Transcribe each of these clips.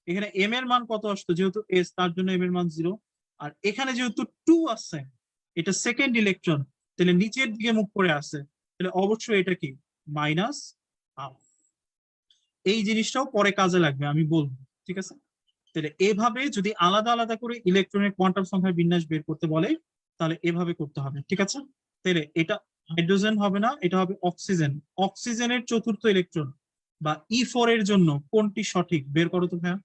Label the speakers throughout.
Speaker 1: এখানে এম এর মান কত আসতো, যেহেতু এস তার জন্য এম এর মান 0। আর এখানে যেহেতু 2 আছে, এটা সেকেন্ড ইলেকট্রন, তাহলে নিচের দিকে মুখ করে আছে, তাহলে অবশ্যই এটা কি মাইনাস হাফ। এই জিনিসটাও পরে কাজে লাগবে, আমি বলবো, ঠিক আছে। তাহলে এভাবে যদি আলাদা আলাদা করে ইলেকট্রনের কোয়ান্টাম সংখ্যার বিন্যাস বের করতে বলে, তাহলে এভাবে করতে হবে, ঠিক আছে। তাহলে এটা হাইড্রোজেন হবে না, এটা হবে অক্সিজেন। অক্সিজেনের চতুর্থ ইলেকট্রন বা E4 এর জন্য কোনটি সঠিক বের করো তো ভাইয়া।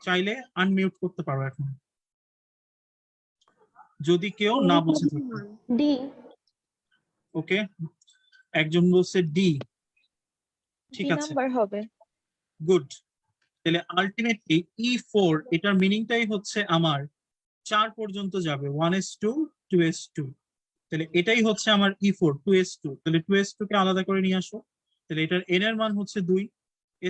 Speaker 1: চাইলে আনমিউট করতে পারো এখন, যদি কেউ না বুঝে থাকে।
Speaker 2: ডি।
Speaker 1: ওকে, একজন বলছে ডি, ঠিক
Speaker 3: ডি
Speaker 1: আছে,
Speaker 3: নাম্বার হবে।
Speaker 1: গুড। তাহলে আলটিমেটলি E4 এটার মিনিংটাই হচ্ছে আমার 4 পর্যন্ত যাবে, 1s2 2s2। তাহলে এটাই হচ্ছে আমার E4 2s2। তাহলে 2s2 কে আলাদা করে নিয়ে আসো। তাহলে এটার n এর মান হচ্ছে 2,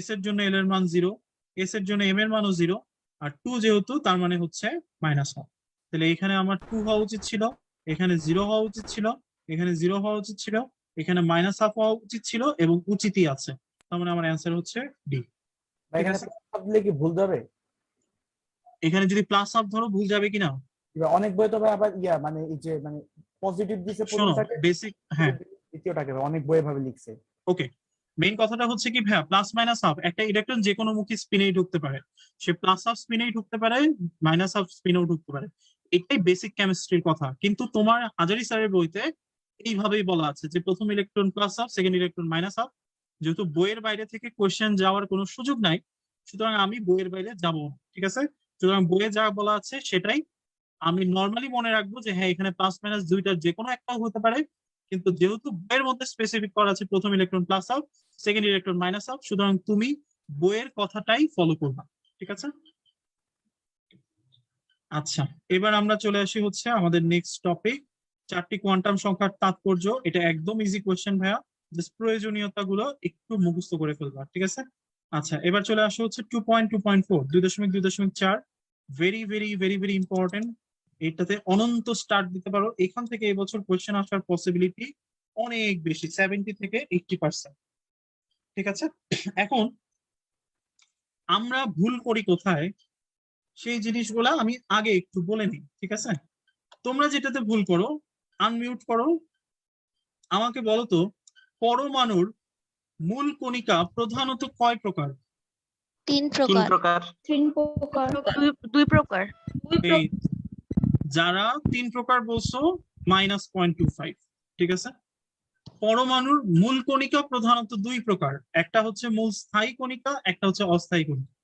Speaker 1: s এর জন্য l এর মান 0, s এর জন্য m এর মানও 0, আর 2 যেহেতু তার মানে হচ্ছে -1। তাহলে এখানে আমার 2 হওয়া উচিত ছিল, এখানে 0 হওয়া উচিত ছিল, এখানে 0 হওয়া উচিত ছিল, এখানে -1/2 হওয়া উচিত ছিল, এবং উচিতই আছে। তার মানে আমার অ্যান্সার হচ্ছে ডি। ঠিক আছে,
Speaker 4: দিলে কি ভুল যাবে?
Speaker 1: এখানে যদি প্লাস হাফ ধরো ভুল যাবে কিনা,
Speaker 4: অনেক বই তো ভাই আবার মানে এই যে মানে পজিটিভ দিছে
Speaker 1: শোনো
Speaker 4: প্রথমটাকে,
Speaker 1: বেসিক, হ্যাঁ
Speaker 4: দ্বিতীয়টাকে অনেক বই ভাবে লিখছে।
Speaker 1: ওকে। মেইন কথাটা হচ্ছে কি ভাইয়া, প্লাস মাইনাস হাফ, একটা ইলেকট্রন যে কোনো মুখী স্পিনেই ঢুকতে পারে, সে প্লাস হাফ স্পিনেই ঢুকতে পারে, মাইনাস হাফ স্পিনেও ঢুকতে পারে। এটাই বেসিক কেমিস্ট্রির কথা। কিন্তু তোমার হাজারি স্যারের বইতে এইভাবেই বলা আছে যে প্রথম electron plus half, second electron minus half. যেহেতু বইয়ের বাইরে থেকে কোয়েশ্চেন যাওয়ার কোনো সুযোগ নাই, সুতরাং আমি বইয়ের বাইরে যাব না, ঠিক আছে। সুতরাং বইয়ে যা বলা আছে সেটাই আমি নর্মালি মনে রাখবো, যে হ্যাঁ এখানে প্লাস মাইনাস দুইটার যে কোনো একটাও হতে পারে। কিন্তু যেহেতু বইয়ের মধ্যে স্পেসিফিক করা আছে প্রথম electron plus half, second electron minus half, সুতরাং তুমি বইয়ের কথাটাই ফলো করবা, ঠিক আছে। আচ্ছা, এবার আমরা চলে আসি হচ্ছে আমাদের নেক্সট টপিক, 4টি কোয়ান্টাম সংখ্যার তাৎপর্য। এটা একদম ইজি কোয়েশ্চেন ভাইয়া, জাস্ট প্রয়োজনীয়তা গুলো একটু মুখস্থ করে ফেলবা, ঠিক আছে। আচ্ছা, এবার চলে আসা হচ্ছে 2.2.4 2.2.4, very very very very important. এটাতে অনন্ত স্টার্ট দিতে পারো, এখান থেকে এবছর কোয়েশ্চেন আসার পসিবিলিটি অনেক বেশি, 70 থেকে 80%, ঠিক আছে। এখন আমরা ভুল করি কোথায়, সেই জিনিসগুলা আমি আগে একটু বলে নিই, ঠিক আছে। তোমরা যেটাতে ভুল করো, আনমিউট করো, আমাকে বলো তো, পরমাণুর মূল কণিকা প্রধানত কয় প্রকার?
Speaker 3: 3 প্রকার।
Speaker 2: 3 প্রকার।
Speaker 3: 2 প্রকার।
Speaker 1: এই যারা 3 প্রকার বলছো -0.25, ঠিক আছে। পরমাণুর মূল কণিকা প্রধানত 2 প্রকার, একটা হচ্ছে মূল স্থায়ী কণিকা, একটা হচ্ছে অস্থায়ী কণিকা,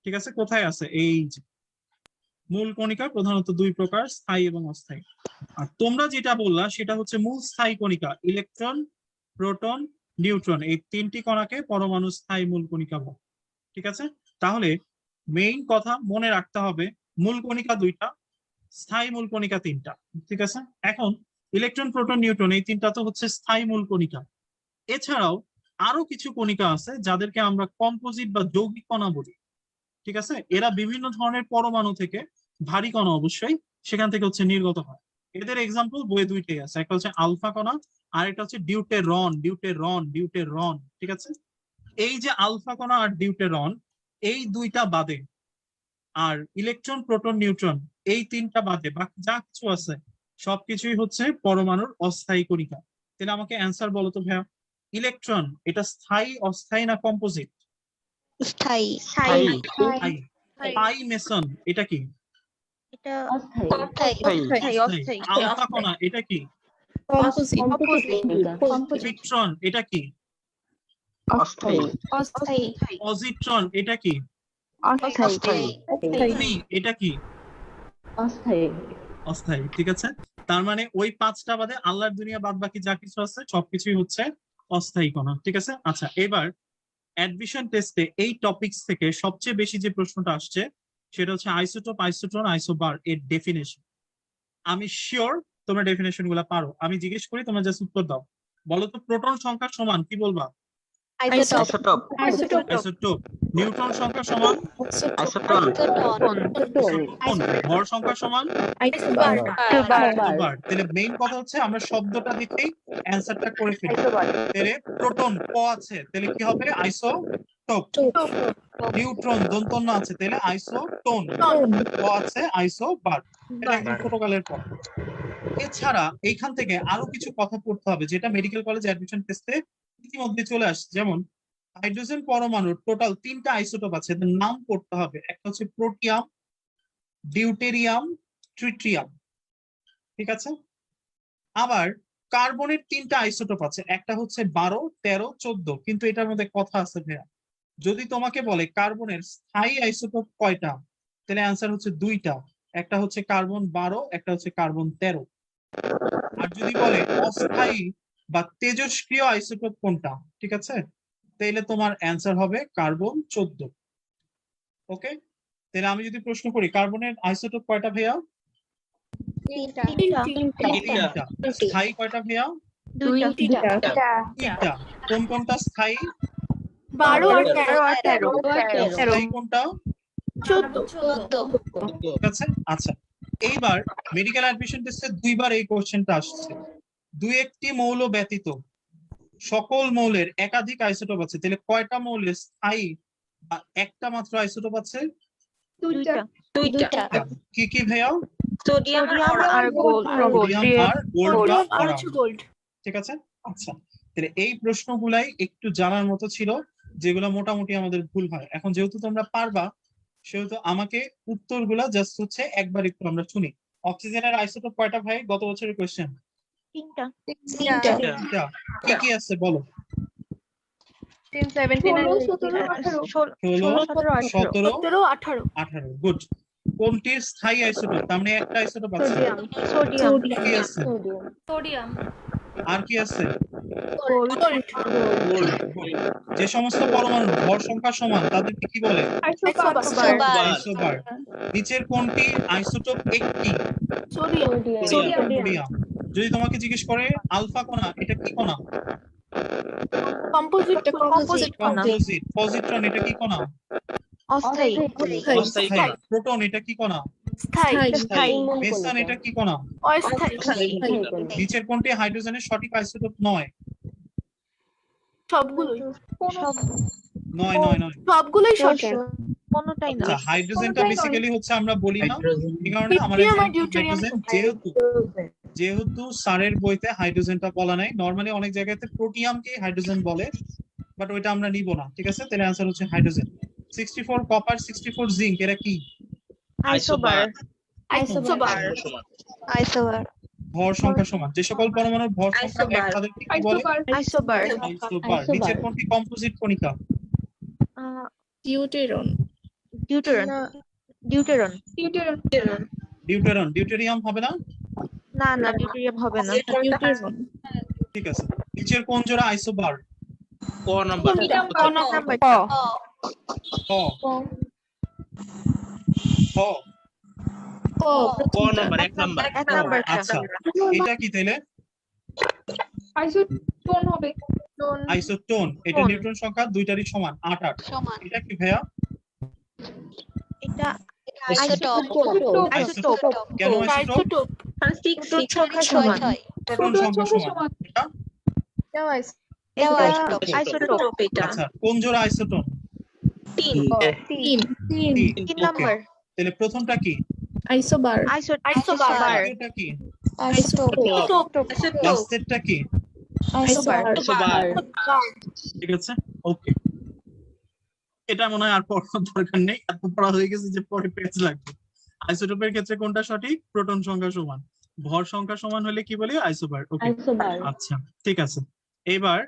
Speaker 1: ঠিক আছে। কোথায় আছে, এই যে মূল কণিকা প্রধানত 2 প্রকার, স্থায়ী এবং অস্থায়ী। আর তোমরা যেটা বললা সেটা হচ্ছে মূল স্থায়ী কণিকা, ইলেকট্রন, প্রোটন, নিউট্রন, এই 3টি কণাকে পরমাণু স্থায়ী মূল কণিকা বলে, ঠিক আছে। তাহলে মেইন কথা মনে রাখতে হবে, মূল কণিকা 2টা, স্থায়ী মূল কণিকা 3টা, ঠিক আছে। এখন ইলেকট্রন, প্রোটন, নিউট্রন এই 3টা তো হচ্ছে স্থায়ী মূল কণিকা। এছাড়াও আরো কিছু কণিকা আছে যাদেরকে আমরা কম্পোজিট বা যৌগিক কণা বলি, ঠিক আছে। এরা বিভিন্ন ধরনের পরমাণু থেকে, ভারী কণা অবশ্যই, সেখান থেকে হচ্ছে নির্গত হয়। এদের এক্সাম্পল বইয়ে 2টাই আছে, একটা হচ্ছে আলফা কণা, আর একটা হচ্ছে ডিউটেরন ডিউটেরন ডিউটেরন, ঠিক আছে। এই যে আলফা কণা আর ডিউটেরন, এই 2টা বাদে, আর ইলেকট্রন, প্রোটন, নিউট্রন এই 3টা বাদে বাকি যা কিছু আছে সবকিছুই হচ্ছে পরমাণুর অস্থায়ী কণিকা। তাহলে আমাকে অ্যান্সার বলো তো ভাইয়া, ইলেকট্রন এটা স্থায়ী, অস্থায়ী না কম্পোজিট?
Speaker 3: স্থায়ী।
Speaker 1: পাই মেসন এটা কি?
Speaker 3: এটা
Speaker 2: অস্থায়ী।
Speaker 3: অস্থায়ী।
Speaker 1: আলফা কণা এটা কি? ইলেকট্রন এটা কি?
Speaker 2: অস্থায়ী।
Speaker 1: পজিট্রন এটা কি?
Speaker 2: অস্থায়ী।
Speaker 1: ভূমি এটা কি?
Speaker 2: অস্থায়ী।
Speaker 1: অস্থায়ী, ঠিক আছে। তার মানে ওই 5টা বাদে আল্লাহর দুনিয়া বাদ বাকি যা কিছু আছে সবকিছুই হচ্ছে অস্থায়ী কণা, ঠিক আছে। আচ্ছা, এবার অ্যাডমিশন টেস্টে এই টপিকস থেকে সবচেয়ে বেশি যে প্রশ্নটা আসছে সেটা হচ্ছে আইসোটোপ, আইসোট্রন, আইসোবার এর ডেফিনেশন। আমি শিওর তোমরা ডেফিনেশন গুলা পারো, আমি জিজ্ঞেস করি তোমরা জাস্ট উত্তর দাও। বলো তো, প্রোটন সংখ্যা সমান কি বলবা?
Speaker 3: আইসোটোপ।
Speaker 1: আইসোটোপ। নিউট্রন সংখ্যা সমান
Speaker 3: আইসোটন।
Speaker 1: ভর সংখ্যা সমান
Speaker 3: আইসোবার।
Speaker 1: বার। তাহলে মেইন কথা হচ্ছে আমরা শব্দটা দিতেই অ্যান্সারটা করে ফেলি। তাহলে প্রোটন প আছে, তাহলে কি হবে? আইসো টোপ, নিউট্রন দন্তন্য আছে তাহলে আইসোটোন, ও আছে আইসোবার। এটা একদম ছোটকালের পর। এছাড়া এইখান থেকে আরো কিছু কথা পড়তে হবে যেটা মেডিকেল কলেজ অ্যাডমিশন টেস্টে ইতিমধ্যে চলে আসছে। যেমন হাইড্রোজেন পরমাণুর টোটাল 3টা আইসোটোপ আছে, এদের নাম পড়তে হবে। একটা হচ্ছে প্রোটিয়াম, ডিউটেরিয়াম, ট্রিটিয়াম, ঠিক আছে। আবার কার্বনের 3টা আইসোটোপ আছে, একটা হচ্ছে 12, 13, 14। কিন্তু এটার মধ্যে কথা আছে ভাইয়া, যদি তোমাকে বলে কার্বনের স্থায়ী আইসোটোপ কয়টা, তাহলে অ্যান্সার হচ্ছে 2টা। একটা হচ্ছে কার্বন 12, একটা হচ্ছে কার্বন 13। আর যদি বলে অস্থায়ী বা তেজস্ক্রিয় আইসোটোপ কোনটা, ঠিক আছে, তাহলে তোমার অ্যান্সার হবে কার্বন 14। ওকে, তাহলে আমি যদি প্রশ্ন করি কার্বনের আইসোটোপ কয়টা ভাইয়া? 3টা। স্থায়ী কয়টা ভাইয়া? 2টা। কোন কোনটা স্থায়ী?
Speaker 2: 12 আর 13
Speaker 1: অস্থায়ী কোনটা?
Speaker 2: 14
Speaker 1: ঠিক আছে। আচ্ছা, এইবার মেডিকেল অ্যাডমিশন টেস্টে 2বার এই কোশ্চেনটা আসছে। 2-1টি মৌল ব্যতীত সকল মৌলের একাধিক আইসোটোপ আছে, তাহলে কয়টা মৌলের স্থায়ী বা একটা মাত্র আইসোটোপ আছে?
Speaker 2: 2টা
Speaker 1: কি কি ভাইয়া?
Speaker 3: সোডিয়াম আর গোল্ড।
Speaker 1: সোডিয়াম আর গোল্ড বা
Speaker 2: আর
Speaker 1: boron।
Speaker 2: গোল্ড।
Speaker 1: ঠিক আছে। আচ্ছা, তাহলে এই প্রশ্নগুলাই একটু জানার মতো ছিল, যেগুলো মোটামুটি আমাদের ভুল হয়। এখন যেহেতু তোমরা পারবা, সেহেতু আমাকে উত্তরগুলা জাস্ট হচ্ছে একবার একটু আমরা শুনি। অক্সিজেনের আইসোটোপ কয়টা ভাই? গত বছরের কোশ্চেন।
Speaker 2: 3টা
Speaker 1: কি কি আছে বলো?
Speaker 2: 16 17 18
Speaker 1: 18। গুড। কোনটির স্থায়ী আইসোটোপ? তার মানে একটা আইসোটোপ আছে।
Speaker 2: সোডিয়াম
Speaker 1: কি আছে? আর কি আছে? গোল্ড। যে সমস্ত পরমাণুর ভর সংখ্যা সমান তাদেরকে কি বলে? আইসোবার। নিচের কোনটি আইসোটোপ একটি? সোডিয়াম। যদি তোমাকে জিজ্ঞেস করে আলফা কণা এটা কি কণা?
Speaker 2: Composite
Speaker 1: composite. পজিট্রন এটা কি কণা?
Speaker 2: অস্থায়ী
Speaker 1: অস্থায়ী। প্রোটন এটা কি কণা?
Speaker 2: স্থায়ী
Speaker 1: মেথান এটা কি কণা?
Speaker 2: অস্থায়ী
Speaker 1: নিচের কোনটি হাইড্রোজেনের সঠিক আইসোটোপ নয়?
Speaker 2: সবগুলোই
Speaker 1: নয়।
Speaker 2: সবগুলোই সঠিক
Speaker 3: কোনটাই না।
Speaker 1: আচ্ছা, হাইড্রোজেনটা বেসিক্যালি হচ্ছে আমরা বলি না, এই কারণে আমার
Speaker 2: ট্রিটিয়াম আর ডিউটেরিয়াম
Speaker 1: হাইড্রোজেন যেহেতু স্যারের বইতে হাইড্রোজেনটা বলা নাই, নরমালি অনেক জায়গাতে প্রোটিয়ামকে হাইড্রোজেন বলে, বাট ওইটা আমরা নিব না। ঠিক আছে, তাহলে অ্যান্সার হচ্ছে হাইড্রোজেন। 64 কপার, 64 জিঙ্ক, এরা কি?
Speaker 3: আইসোবার।
Speaker 1: ভর সংখ্যা সমান। যে সকল পরমাণুর ভর সংখ্যা এক
Speaker 3: আইসোবার।
Speaker 1: তাদেরকে কি বলে?
Speaker 3: আইসোবার।
Speaker 1: আইসোবার। নিচের কোনটি কম্পোজিট কণিকা?
Speaker 2: ডিউটেরন
Speaker 1: ডিউটেরিয়াম হবে না?
Speaker 3: না ডিউটেরিয়াম হবে না।
Speaker 1: ঠিক আছে। নিচের কোন জোড়া আইসোবার?
Speaker 3: ক নাম্বার।
Speaker 1: ক।
Speaker 3: এক নাম্বার।
Speaker 1: আচ্ছা, এটা কি তাইলে? আইসোটোন। এটা নিউট্রন সংখ্যা দুইটারই সমান 8 এটা কি ভাইয়া?
Speaker 3: এটা
Speaker 1: আইসোটোপ। কেন আইসোটোপ? প্রোটন সংখ্যা সমান। এটা আচ্ছা, কোন জোড়া আইসোটোন?
Speaker 3: 3 নাম্বার।
Speaker 1: তাহলে প্রথমটা কি?
Speaker 2: আইসোবার
Speaker 1: দ্বিতীয়টা কি? লাস্টেরটা কি? ঠিক আছে, ওকে। এটা মনে হয় আর পড়ার দরকার নেই, এত পড়া হয়ে গেছে যে পরে পেজ লাগবে। আইসোটোপের ক্ষেত্রে কোনটা সঠিক? প্রোটন সংখ্যা সমান। ভর সংখ্যা সমান হলে কি বলি? আইসোবার। ওকে, আচ্ছা ঠিক আছে। এবার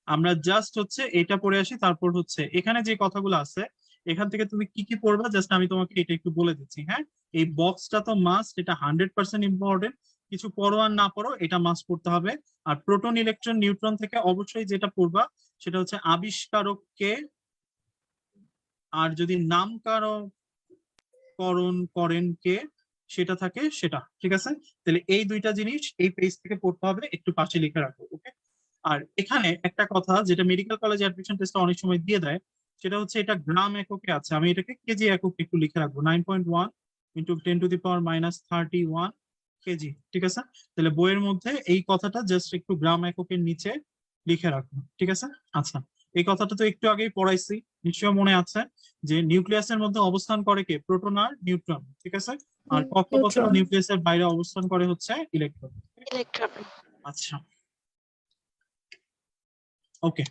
Speaker 1: আমরা জাস্ট হচ্ছে এটা পড়ে আসি, তারপর হচ্ছে এখানে যে কথাগুলো আছে এখান থেকে তুমি কি কি পড়বা জাস্ট আমি তোমাকে এটা একটু বলে দিচ্ছি। হ্যাঁ, এই বক্সটা তো মাস্ট, এটা 100% ইম্পর্টেন্ট। কিছু পড়ো আর না পড়ো, এটা মাস্ট পড়তে হবে। আর প্রোটন, ইলেকট্রন, নিউট্রন থেকে অবশ্যই যেটা পড়বা সেটা হচ্ছে আবিষ্কারক কে, আর যদি নামকরণ করেন কে সেটা থাকে সেটা। ঠিক আছে, তাহলে এই দুইটা জিনিস এই পেজ থেকে পড়তে হবে, একটু পাশে লিখে রাখো। ওকে। আর এখানে একটা কথা যেটা মেডিকেল কলেজ অ্যাডমিশন টেস্টে অনেক সময় দিয়ে দেয়, সেটা হচ্ছে এটা গ্রাম এককে আছে, আমি এটাকে কেজি এককে একটু লিখে রাখবো। 9.1 × 10⁻31 কেজি। ঠিক আছে, তাহলে বইয়ের মধ্যে এই কথাটা জাস্ট একটু গ্রাম এককের নিচে লিখে রাখবো। ঠিক আছে। আচ্ছা, এই কথাটা তো একটু আগেই পড়াইছি, নিশ্চয়ই মনে আছে যে নিউক্লিয়াসের মধ্যে অবস্থান করে কে? প্রোটন আর নিউট্রন, ঠিক আছে। আর কক্ষপথে
Speaker 2: neutron.
Speaker 1: নিউক্লিয়াসের বাইরে অবস্থান করে হচ্ছে ইলেকট্রন।
Speaker 3: ইলেকট্রন।
Speaker 1: আচ্ছা, ওকে।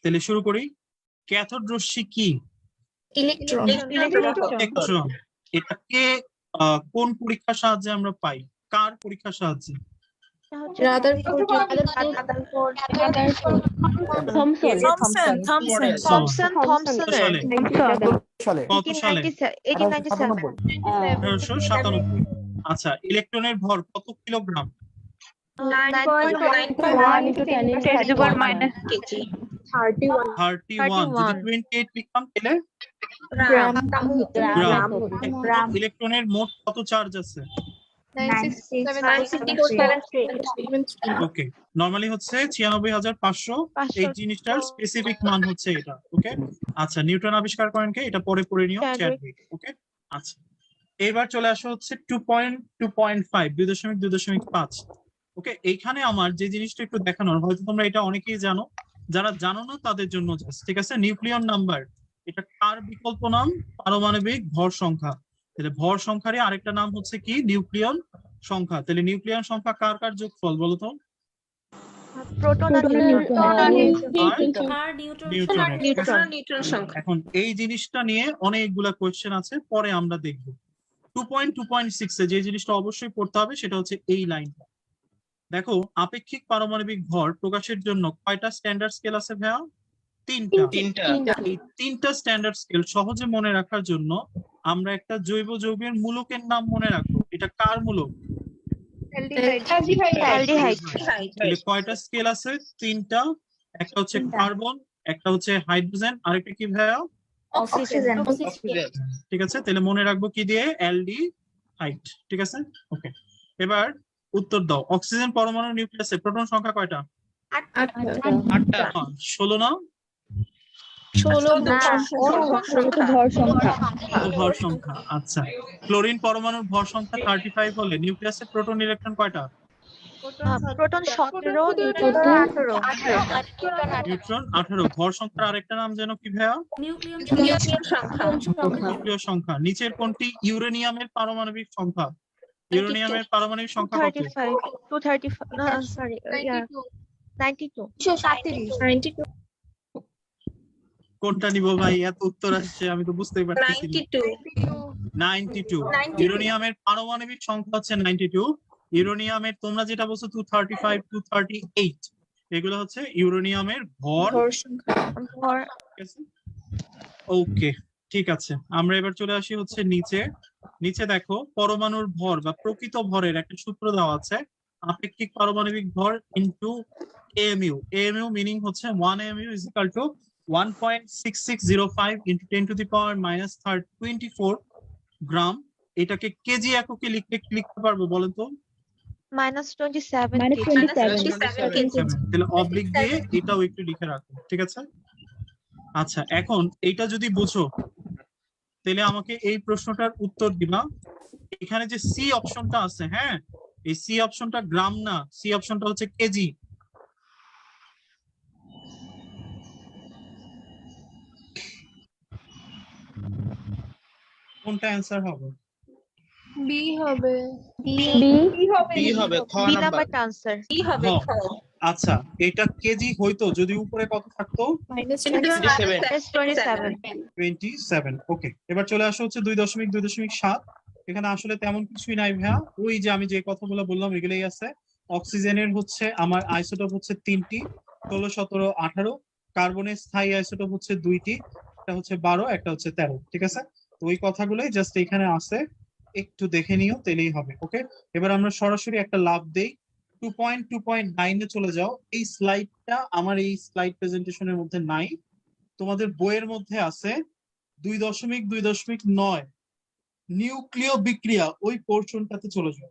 Speaker 1: তাহলে শুরু করি। ক্যাথোড রশ্মি কি?
Speaker 2: Electron.
Speaker 1: ইলেকট্রন। এটাকে কোন পরীক্ষার সাহায্যে আমরা পাই? কার পরীক্ষার সাহায্যে?
Speaker 2: Rutherford.
Speaker 3: থমসনের
Speaker 4: সালে
Speaker 1: কত সালে?
Speaker 3: 1897
Speaker 1: 1897। আচ্ছা, ইলেকট্রনের ভর কত kilogram?
Speaker 3: 9.1 into 10 to the power minus kg
Speaker 1: 31। যদি 28 লিখতাম তাহলে
Speaker 3: গ্রাম
Speaker 1: গ্রাম। ইলেকট্রনের মোট কত চার্জ আছে?
Speaker 3: 96.73
Speaker 1: ওকে, নরমালি হচ্ছে 96,500। এই জিনিসটার স্পেসিফিক মান হচ্ছে এটা, ওকে। আচ্ছা, নিউটন আবিষ্কার করেন কে? এটা পরে পড়ে নিও,
Speaker 3: Chadwick।
Speaker 1: চ্যাডউইক, ওকে। আচ্ছা, এবার চলে আসা হচ্ছে 2.2.5, 2.2.5। ওকে, এইখানে আমার যে জিনিসটা একটু দেখানোর, হয়তো তোমরা এটা অনেকেই জানো, যারা জানো না তাদের জন্য জাস্ট, ঠিক আছে। নিউক্লিয়ন নাম্বার, এটা কার বিকল্প নাম? পারমাণবিক ভর সংখ্যা। তাহলে ভর সংখ্যারই আরেকটা নাম হচ্ছে কি? নিউক্লিয়ন সংখ্যা। তাহলে নিউক্লিয়ন সংখ্যা কার কার যোগফল বলো তো?
Speaker 3: প্রোটন আর
Speaker 1: নিউট্রনের, ঠিক আছে?
Speaker 3: নিউট্রন সংখ্যা।
Speaker 1: এখন এই জিনিসটা নিয়ে অনেকগুলা কোয়েশ্চেন আছে, পরে আমরা দেখব। 2.2.6 এ যে জিনিসটা অবশ্যই পড়তে হবে সেটা হচ্ছে এই লাইনটা। দেখো, আপেক্ষিক পারমাণবিক ভর প্রকাশের জন্য কয়টা স্ট্যান্ডার্ড স্কেল আছে ভাইয়া? তিনটা। এই তিনটা স্ট্যান্ডার্ড স্কেল সহজে মনে রাখার জন্য আমরা একটা জৈব যৌগের মূলকের নাম মনে রাখবো। এটা কার মূলক?
Speaker 3: অ্যালডিহাইড
Speaker 1: তাহলে কয়টা স্কেল আছে? তিনটা। একটা হচ্ছে কার্বন, একটা হচ্ছে হাইড্রোজেন, আরেকটা কি ভাইয়া?
Speaker 3: অক্সিজেন
Speaker 1: ঠিক আছে, তাহলে মনে রাখবো কি দিয়ে? অ্যালডিহাইড, ঠিক আছে। ওকে, এবার উত্তর দাও। অক্সিজেন পরমাণু নিউক্লিয়াসে প্রোটন সংখ্যা কয়টা? 16 না?
Speaker 2: 16
Speaker 1: ভর সংখ্যা। আচ্ছা, ক্লোরিন পরমাণুর ভর সংখ্যা 35 হলে নিউক্লিয়াসে প্রোটন ইলেকট্রন কয়টা?
Speaker 3: Proton 17 neutron 18
Speaker 1: neutron 18। ভর সংখ্যার আরেকটা নাম যেন কি ভাইয়া? নিউক্লিয় সংখ্যা। নিচের কোনটি ইউরেনিয়ামের পারমাণবিক সংখ্যা? ইউরেনিয়ামের পারমাণবিক সংখ্যা কত?
Speaker 3: 235 সরি 92
Speaker 2: 92
Speaker 1: কোনটা নিব ভাই? এত উত্তর আসছে, আমি তো বুঝতেই পারতেছি না। 92। ইউরেনিয়ামের পারমাণবিক সংখ্যা হচ্ছে 92। ইউরেনিয়ামের তোমরা যেটা বলছো 235, 238, এগুলো হচ্ছে ইউরেনিয়ামের ভর। ওকে, ঠিক আছে। আমরা এবার চলে আসি হচ্ছে নিচে। নিচে দেখো, পরমাণুর ভর বা প্রকৃত ভরের একটা সূত্র দেওয়া আছে, আপেক্ষিক পারমাণবিক ভর ইনটু AMU। AMU মিনিং হচ্ছে 1 AMU is equal to 1.6605 into 10 to the power minus 24 গ্রাম। এটাকে কেজি এককে লিখতে পারবো বলেন তো?
Speaker 3: -27
Speaker 1: তাহলে অবলিক দিয়ে এটাও একটু লিখে রাখো, ঠিক আছে। আচ্ছা, এখন এইটা যদি বুঝো তাহলে আমাকে এই প্রশ্নটার উত্তর দিবা। এখানে যে সি অপশনটা আছে, হ্যাঁ, এই সি অপশনটা গ্রাম না, সি অপশনটা হচ্ছে কেজি। কোনটা অ্যান্সার হবে?
Speaker 2: বি হবে
Speaker 3: বি হবে খ নাম্বার আনসার
Speaker 1: হ। আচ্ছা, এটা কেজি হইতো যদি উপরে কত থাকতো?
Speaker 3: -27
Speaker 1: ওকে, এবার চলে আসা হচ্ছে 2.2.7। এখানে আসলে তেমন কিছুই নাই ভাইয়া, ওই যে আমি যে কথাগুলো বললাম এগুলোই আছে। অক্সিজেনের হচ্ছে আমার আইসোটোপ হচ্ছে 3টি, 16, 17, 18। কার্বনের স্থায়ী আইসোটোপ হচ্ছে 2টি, একটা হচ্ছে 12, একটা হচ্ছে 13, ঠিক আছে। তো ওই কথাগুলোই জাস্ট এখানে আছে, একটু দেখে নিও তাহলেই হবে, ওকে। এবার আমরা সরাসরি একটা লাভ দেই। 2.2.9 এ চলে যাও। এই স্লাইডটা আমার এই স্লাইড প্রেজেন্টেশনের মধ্যে নাই, তোমাদের বইয়ের মধ্যে আছে। 2.2.9 নিউক্লিয় বিক্রিয়া, ওই পোর্শনটাতে চলে যাও।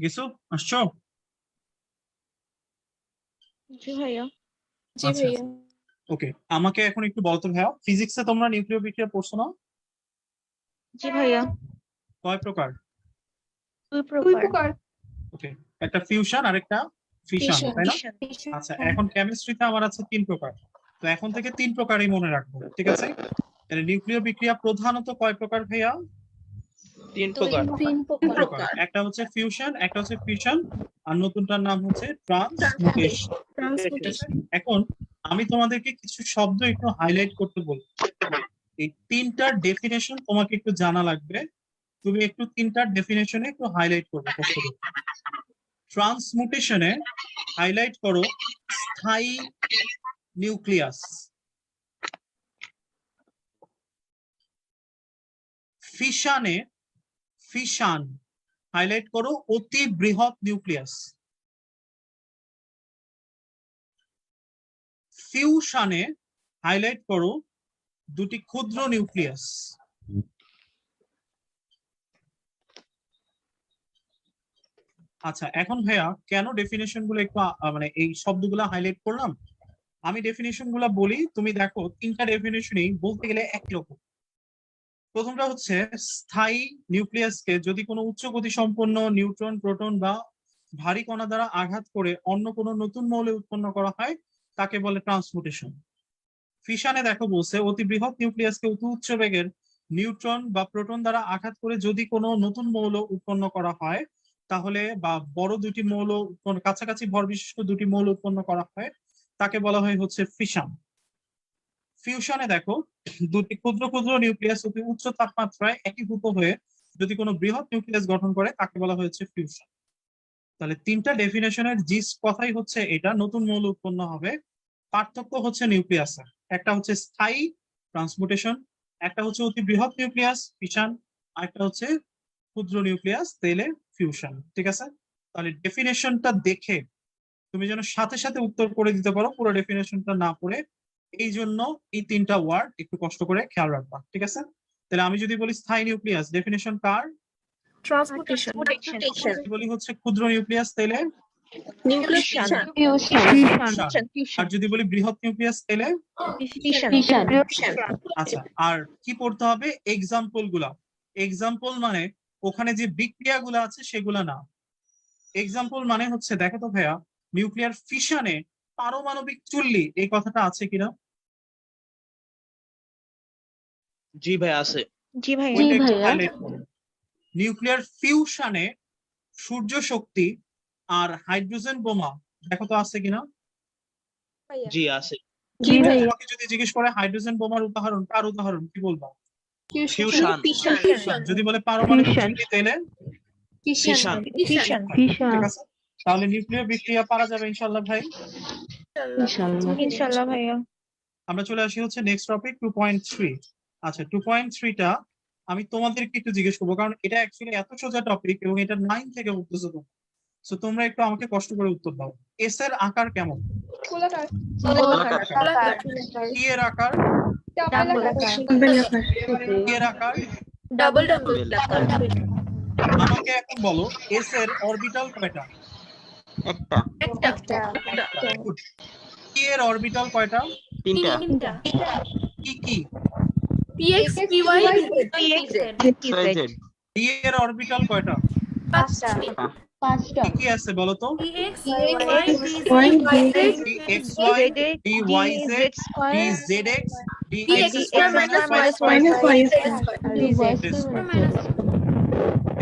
Speaker 1: কিছু আসছো?
Speaker 2: জি ভাইয়া জি
Speaker 1: আচ্ছা,
Speaker 2: ভাইয়া
Speaker 1: ওকে, আমাকে এখন একটু বলতো ভাইয়া, ফিজিক্সে তোমরা নিউক্লিয় বিক্রিয়া পড়ছো না?
Speaker 3: জি ভাইয়া
Speaker 1: কয় প্রকার?
Speaker 3: দুই
Speaker 2: দুই
Speaker 3: প্রকার
Speaker 2: প্রকার
Speaker 1: ওকে, একটা ফিউশন আর একটা ফিশন,
Speaker 2: ফিশন
Speaker 1: তাই না?
Speaker 2: ফিশন
Speaker 1: আচ্ছা, এখন কেমিস্ট্রিতে আমার আছে 3 প্রকার, তো এখন থেকে 3 প্রকারই মনে রাখবো, ঠিক আছে? তাহলে নিউক্লিয় বিক্রিয়া প্রধানত কয় প্রকার ভাইয়া?
Speaker 5: 3 প্রকার।
Speaker 2: তিন
Speaker 1: তিন
Speaker 2: প্রকার
Speaker 1: প্রকার, একটা হচ্ছে ফিউশন, একটা হচ্ছে ফিশন, আর নতুনটার নাম হচ্ছে ট্রান্সমিউটেশন।
Speaker 2: ট্রান্সপোর্টেশন
Speaker 1: এখন আমি তোমাদেরকে কিছু শব্দ একটু হাইলাইট করতে বলবো, এই তিনটার ডেফিনেশন তোমাকে একটু জানা লাগবে, তুমি একটু তিনটার ডেফিনেশনে একটু হাইলাইট করবে কষ্ট করে। ট্রান্সমিউটেশনে হাইলাইট করো স্থায়ী নিউক্লিয়াস, ফিশনে ফিশন হাইলাইট করো অতি বৃহৎ নিউক্লিয়াস, ফিউশনে হাইলাইট করো দুটি ক্ষুদ্র নিউক্লিয়াস। আচ্ছা, এখন ভাইয়া কেন ডেফিনেশন গুলো একটু মানে এই শব্দগুলো হাইলাইট করলাম, আমি ডেফিনেশন গুলো বলি, তুমি দেখো তিনটা ডেফিনেশনই বলতে গেলে একই রকম। প্রথমটা হচ্ছে স্থায়ী নিউক্লিয়াসকে যদি কোনো উচ্চ গতি সম্পন্ন নিউট্রন, প্রোটন বা ভারী কণা দ্বারা আঘাত করে অন্য কোনো নতুন মৌলে উৎপন্ন করা হয় তাকে বলে ট্রান্সমিউটেশন। ফিশনে দেখো বলছে অতি বৃহৎ নিউক্লিয়াসকে অতি উচ্চ বেগের নিউট্রন বা প্রোটন দ্বারা আঘাত করে যদি কোনো নতুন মৌল উৎপন্ন করা হয় তাহলে, বা বড় দুটি মৌল উৎপন্ন, কাছাকাছি ভর বিশিষ্ট দুটি মৌল উৎপন্ন করা হয় তাকে বলা হয় হচ্ছে ফিশন। ফিউশনে দেখো দুটি ক্ষুদ্র ক্ষুদ্র নিউক্লিয়াস অতি উচ্চ তাপমাত্রায় একীভূত হয়ে যদি কোনো বৃহৎ নিউক্লিয়াস গঠন করে তাকে বলা হয়েছে ফিউশন। তাহলে তিনটা ডেফিনেশনের জিস্ট কথাই হচ্ছে এটা, নতুন মৌল উৎপন্ন হবে, পার্থক্য হচ্ছে নিউক্লিয়াসে, একটা হচ্ছে স্থায়ী ট্রান্সমিউটেশন, একটা হচ্ছে অতি বৃহৎ নিউক্লিয়াস ফিশন, আর একটা হচ্ছে ক্ষুদ্র নিউক্লিয়াস তেলে ফিউশন, ঠিক আছে? তাহলে ডেফিনেশনটা দেখে তুমি যেন সাথে সাথে উত্তর করে দিতে পারো পুরো ডেফিনেশনটা না পড়ে, এই জন্য এই তিনটা ওয়ার্ড একটু কষ্ট করে খেয়াল রাখবা, ঠিক আছে? তাহলে আমি যদি বলি স্থায়ী নিউক্লিয়াস, ডেফিনেশন কার?
Speaker 2: ট্রান্সপোর্টেশন
Speaker 1: যদি বলি হচ্ছে ক্ষুদ্র নিউক্লিয়াস তেলে,
Speaker 3: ফিউশন
Speaker 1: আর যদি বলি বৃহৎ নিউক্লিয়াস তেলে,
Speaker 3: ফিউশন
Speaker 1: আচ্ছা, আর কি পড়তে হবে? এক্সাম্পল গুলা। এক্সাম্পল মানে ওখানে যে বিক্রিয়া গুলা আছে সেগুলা না, এক্সাম্পল মানে হচ্ছে, দেখো তো ভাইয়া, নিউক্লিয়ার ফিশনে পারমাণবিক চুল্লি এই কথাটা আছে কিনা?
Speaker 5: জি ভাই আছে।
Speaker 3: জি ভাইয়া
Speaker 1: ওইটা একটু highlight করো। নিউক্লিয়ার ফিউশনে সূর্য শক্তি আর হাইড্রোজেন বোমা, দেখো তো আছে কিনা?
Speaker 5: জি আছে।
Speaker 1: তোমাকে যদি জিজ্ঞেস করে হাইড্রোজেন বোমার উদাহরণ, কার উদাহরণ কি বলবা?
Speaker 5: ফিউশন
Speaker 1: যদি বলে পারমাণবিক চুল্লি তেলে,
Speaker 5: ফিউশন
Speaker 3: ফিউশন
Speaker 1: ঠিক আছে? তাহলে নিউক্লিয়ার বিক্রিয়া পারা যাবে ইনশাআল্লাহ ভাই।
Speaker 3: ইনশাআল্লাহ ভাইয়া
Speaker 1: আমরা চলে আসি হচ্ছে নেক্সট টপিক 2.3। আচ্ছা, 2.3টা আমি তোমাদেরকে একটু জিজ্ঞেস করবো, কারণ এটা অ্যাকচুয়ালি এত সোজা টপিক এবং এটা 9 থেকে উঠতেছে, তো তোমরা একটু আমাকে কষ্ট করে উত্তর দাও। এস এর আকার কেমন? টি এর আকার? টি এর আকার?
Speaker 2: ডাবল
Speaker 1: আমাকে এখন বলো এস এর অরবিটাল কয়টা?
Speaker 5: একটা।
Speaker 1: টি এর অরবিটাল কয়টা?
Speaker 5: 3টা।
Speaker 1: কি কি?
Speaker 2: px py
Speaker 3: PXZ
Speaker 1: ডি এর অরবিটাল কয়টা?
Speaker 2: 5টা
Speaker 1: কি কি আছে বলো তো?
Speaker 2: px
Speaker 3: Y
Speaker 1: D X Y, D Y Z, D Z X, D X square minus Y square.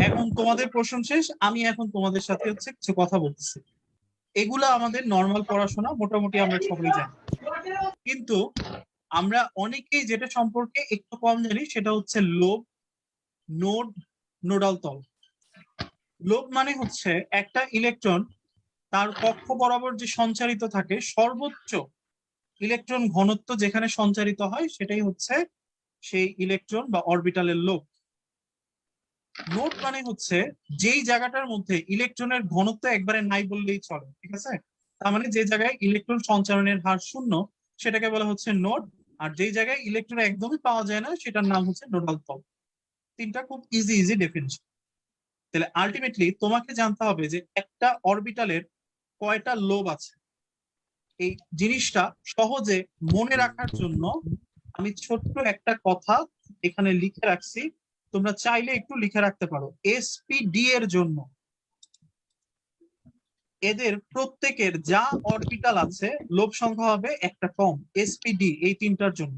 Speaker 1: এখন তোমাদের প্রশ্ন শেষ, আমি এখন তোমাদের সাথে হচ্ছে কিছু কথা বলতেছি। এগুলা আমাদের নর্মাল পড়াশোনা, মোটামুটি আমরা সবাই জানি, কিন্তু আমরা অনেকেই যেটা সম্পর্কে একটু কম জানি সেটা হচ্ছে লোব, নোড, নোডাল তল। লোব মানে হচ্ছে একটা ইলেকট্রন তার কক্ষ বরাবর যে সঞ্চারিত থাকে সর্বোচ্চ ইলেকট্রন ঘনত্ব যেখানে সঞ্চারিত হয় সেটাই হচ্ছে সেই ইলেকট্রন বা অরবিটালের লোব। নোড মানে হচ্ছে যেই জায়গাটার মধ্যে ইলেকট্রনের ঘনত্ব একবারে নাই বললেই চলে, ঠিক আছে? তার মানে যে জায়গায় ইলেকট্রন সঞ্চালনের হার শূন্য সেটাকে বলা হচ্ছে নোড, আর যেই জায়গায় ইলেকট্রন একদমই পাওয়া যায় না সেটার নাম হচ্ছে নোডাল তল। তিনটা খুব ইজি ডেফিনিশন। তাহলে আলটিমেটলি তোমাকে জানতে হবে যে একটা অরবিটালের কয়টা লোব আছে। এই জিনিসটা সহজে মনে রাখার জন্য আমি ছোট্ট একটা কথা এখানে লিখে রাখছি, তোমরা চাইলে একটু লিখে রাখতে পারো। এসপিডি এর জন্য এদের প্রত্যেকের যা অরবিটাল আছে লোব সংখ্যা হবে একটা কম, এসপিডি এই তিনটার জন্য।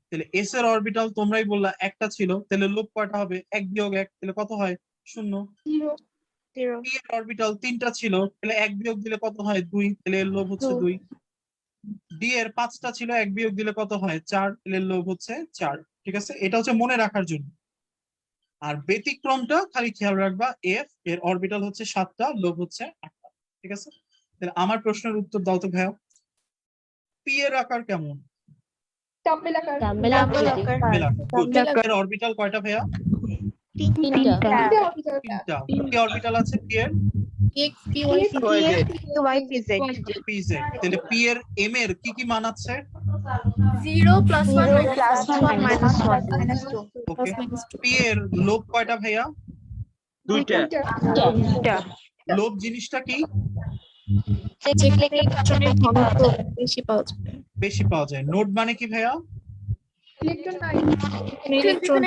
Speaker 1: তাহলে এস এর অরবিটাল তোমরাই বললা একটা ছিল, তাহলে লোব কয়টা হবে? 1 বিয়োগ 1, তাহলে কত হয়? 0। পি এর অরবিটাল তিনটা ছিল, তাহলে 1 বিয়োগ দিলে কত হয়? 2, তাহলে এর লোব হচ্ছে 2। ডি এর 5টা ছিল, 1 বিয়োগ দিলে কত হয়? 4, তাহলে এর লোব হচ্ছে 4। ঠিক আছে, এটা হচ্ছে মনে রাখার জন্য। আর ব্যতিক্রমটা খালি খেয়াল রাখবা, এফ এর অরবিটাল হচ্ছে 7টা, লোব হচ্ছে 8টা। ঠিক আছে, তাহলে আমার প্রশ্নের উত্তর দাও তো ভাইয়া। পি এর আকার কেমন?
Speaker 3: ডাম্বেল আকার।
Speaker 1: এর অরবিটাল কয়টা ভাইয়া?
Speaker 3: 3টা।
Speaker 1: 3টা। কি অরবিটাল আছে পি এর?
Speaker 2: px py
Speaker 1: pz। তাহলে পি এর এম এর কি কি মান আছে?
Speaker 2: 0 plus 1 minus
Speaker 1: ওকে।
Speaker 2: minus 2
Speaker 1: পি এর লোব কয়টা ভাইয়া?
Speaker 5: 2টা।
Speaker 1: লোব জিনিসটা কি?
Speaker 2: যেখানে ইলেকট্রনের ঘনত্ব বেশি পাওয়া যাবে।
Speaker 1: বেশি পাওয়া যায়। নোড মানে কি ভাইয়া?
Speaker 2: ইলেকট্রন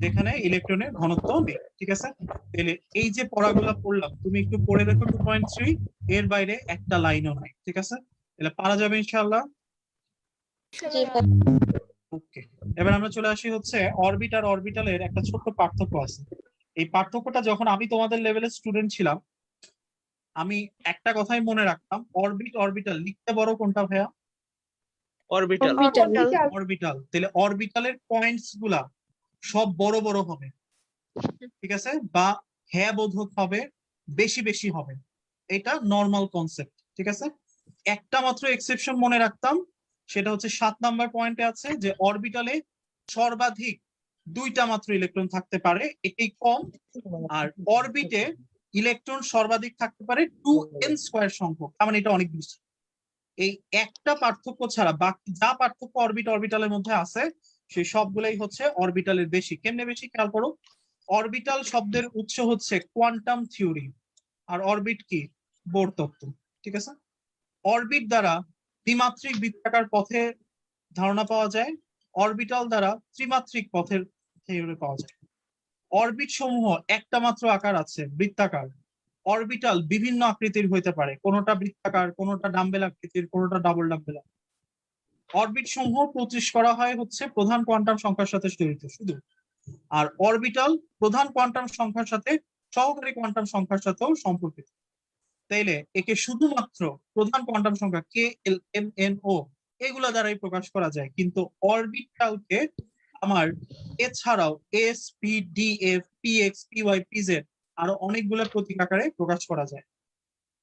Speaker 1: যেখানে ইলেকট্রনের ঘনত্ব নেই। ঠিক আছে, তাহলে এই যে পড়াগুলো পড়লাম তুমি একটু পড়ে দেখো 2.3, এর বাইরে একটা লাইনও নাই। ঠিক আছে, তাহলে পারা যাবে ইনশাআল্লাহ। ওকে, এবার আমরা চলে আসি হচ্ছে অরবিট আর অরবিটালের একটা ছোট্ট পার্থক্য আছে। এই পার্থক্যটা যখন আমি তোমাদের লেভেলের স্টুডেন্ট ছিলাম আমি একটা কথাই মনে রাখতাম, অরবিট অরবিটাল লিখতে বড় কোনটা ভাইয়া?
Speaker 5: অরবিটাল।
Speaker 1: অরবিটাল। তাহলে অরবিটালের পয়েন্টস গুলা সব বড় বড় হবে, ঠিক আছে, বা হ্যাঁ বোধক হবে, বেশি বেশি হবে। এটা নর্মাল কনসেপ্ট। ঠিক আছে, একটা মাত্র এক্সেপশন মনে রাখতাম, সেটা হচ্ছে 7 নাম্বার পয়েন্টে আছে যে অরবিটালে সর্বাধিক 2টা মাত্র ইলেকট্রন থাকতে পারে, এটাই কম। আর অরবিটে ইলেকট্রন সর্বাধিক থাকতে পারে 2n স্কয়ার সংখ্যক, তার মানে এটা অনেক বেশি। এই একটা পার্থক্য ছাড়া বাকি যা পার্থক্য অরবিট অরবিটালের মধ্যে আছে সেই সবগুলাই হচ্ছে অরবিটালের বেশি। কেমনে বেশি খেয়াল করো, অরবিটাল শব্দের উৎস হচ্ছে কোয়ান্টাম থিওরি, আর অরবিট কি? বোর তত্ত্ব। ঠিক আছে, অরবিট দ্বারা দ্বিমাত্রিক বৃত্তাকার পথে ধারণা পাওয়া যায়, অরবিটাল দ্বারা ত্রিমাত্রিক পথের থিওরি পাওয়া যায়। অরবিট সমূহ একটা মাত্র আকার আছে, বৃত্তাকার। অরবিটাল বিভিন্ন আকৃতির হইতে পারে, কোনোটা বৃত্তাকার, কোনোটা ডাম্বেল আকৃতির, কোনোটা ডাবল ডাম্বেল। অরবিট সমূহ 25 করা হয় হচ্ছে প্রধান কোয়ান্টাম সংখ্যার সাথে জড়িত শুধু, আর অরবিটাল প্রধান কোয়ান্টাম সংখ্যার সাথে সহকারী কোয়ান্টাম সংখ্যার সাথেও সম্পর্কিত। তাইলে একে শুধুমাত্র প্রধান কোয়ান্টাম সংখ্যা কে, এল, এম, এন, ও এগুলা দ্বারাই প্রকাশ করা যায়, কিন্তু অরবিটালকে আমার এছাড়াও S, P, D, F, P, X, P, Y, P, Z আরো অনেকগুলো প্রতীক আকারে প্রকাশ করা যায়।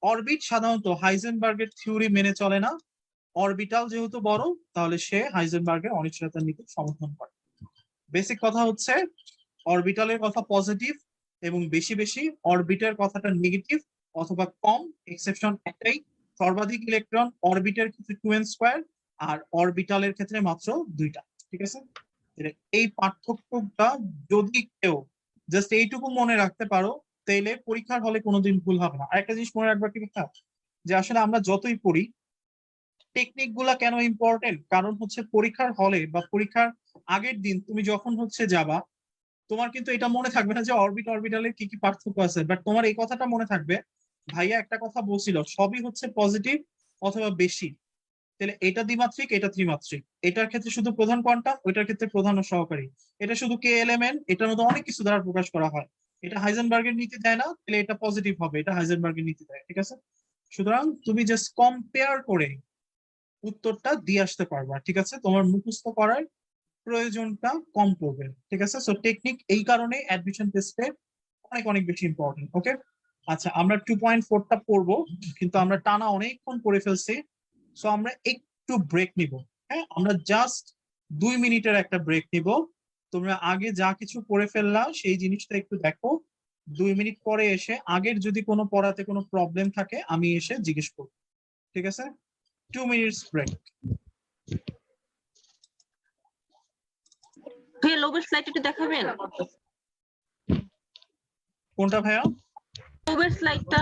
Speaker 1: অরবিট সাধারণত হাইজেনবার্গের থিওরি মেনে চলে না। অরবিটাল যেহেতু বড় তাহলে সে হাইজেনবার্গের অনিশ্চয়তার নীতি সমর্থন করে। বেসিক কথা হচ্ছে অরবিটালের কথা পজিটিভ এবং বেশি বেশি, অরবিটের কথাটা নেগেটিভ অথবা কম। এক্সেপশন একটাই, সর্বাধিক ইলেকট্রন অরবিটের ক্ষেত্রে 2n স্কয়ার আর অরবিটালের ক্ষেত্রে মাত্র 2টা। ঠিক আছে, এই পার্থক্যটা যদি কেউ জাস্ট এইটুকু মনে রাখতে পারো তাইলে পরীক্ষার হলে কোনোদিন ভুল হবে না। আরেকটা জিনিস মনে রাখবা কি যে আসলে আমরা যতই পড়ি টেকনিক গুলা কেন ইম্পর্টেন্ট, কারণ হচ্ছে পরীক্ষার হলে বা পরীক্ষার আগের দিন তুমি যখন হচ্ছে যাবা তোমার কিন্তু এটা মনে থাকবে না যে অরবিট অরবিটালের কি কি পার্থক্য আছে, বাট তোমার এই কথাটা মনে থাকবে ভাইয়া একটা কথা বলছিল সবই হচ্ছে পজিটিভ অথবা বেশি। তাহলে এটা দ্বিমাত্রিক, এটা ত্রিমাত্রিক, এটার ক্ষেত্রে শুধু প্রধান কোয়ান্টাম, ওইটার ক্ষেত্রে প্রধান ও সহকারী, এটা শুধু কে এলিমেন্ট, এটার মধ্যে অনেক কিছু দ্বারা প্রকাশ করা হয়। এটা হাইজেনবার্গের নীতি দেয় না, তাহলে এটা পজিটিভ হবে, এটা হাইজেনবার্গের নীতি দেয়। ঠিক আছে, সুতরাং তুমি জাস্ট কম্পেয়ার করে উত্তরটা দিয়ে আসতে পারবা। ঠিক আছে, তোমার মুখস্থ করার প্রয়োজনটা কম পড়বে। ঠিক আছে, সো টেকনিক এই কারণে অ্যাডমিশন টেস্টে অনেক অনেক বেশি ইম্পর্টেন্ট। ওকে, আচ্ছা আমরা 2.4টা পড়বো, কিন্তু আমরা টানা অনেকক্ষণ পড়ে ফেলছি, সো আমরা একটু ব্রেক নিব। হ্যাঁ, আমরা জাস্ট 2 মিনিটের একটা ব্রেক নিব। তোমরা আগে যা কিছু পড়ে ফেললা সেই জিনিসটা একটু দেখো, 2 মিনিট পরে এসে আগের যদি কোনো পড়াতে কোনো প্রবলেম থাকে আমি এসে জিজ্ঞেস করবো। ঠিক আছে, 2 minutes break.
Speaker 5: ভাইয়া লোবের স্লাইড একটু দেখাবেন?
Speaker 1: কোনটা ভাইয়া?
Speaker 3: পূর্বের স্লাইডটা।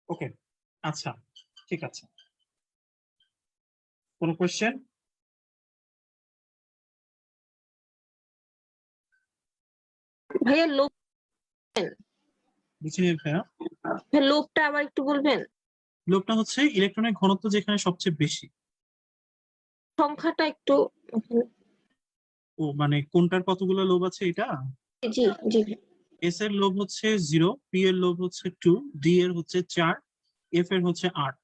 Speaker 1: ওকে, আচ্ছা, ঠিক আছে। কোনো কোয়েশ্চেন?
Speaker 3: ভাইয়া লোপ,
Speaker 1: বুঝিনি ভাইয়া।
Speaker 3: লোপটা আবার একটু বলবেন?
Speaker 1: লোভটা হচ্ছে ইলেকট্রনের ঘনত্ব যেখানে সবচেয়ে বেশি।
Speaker 3: সংখ্যাটা একটু।
Speaker 1: ও মানে কোনটার কতগুলো লোভ আছে এটা?
Speaker 3: জি জি।
Speaker 1: এস এর লোভ হচ্ছে 0, পি এর লোভ হচ্ছে 2, ডি এর হচ্ছে 4, এফ এর হচ্ছে 8।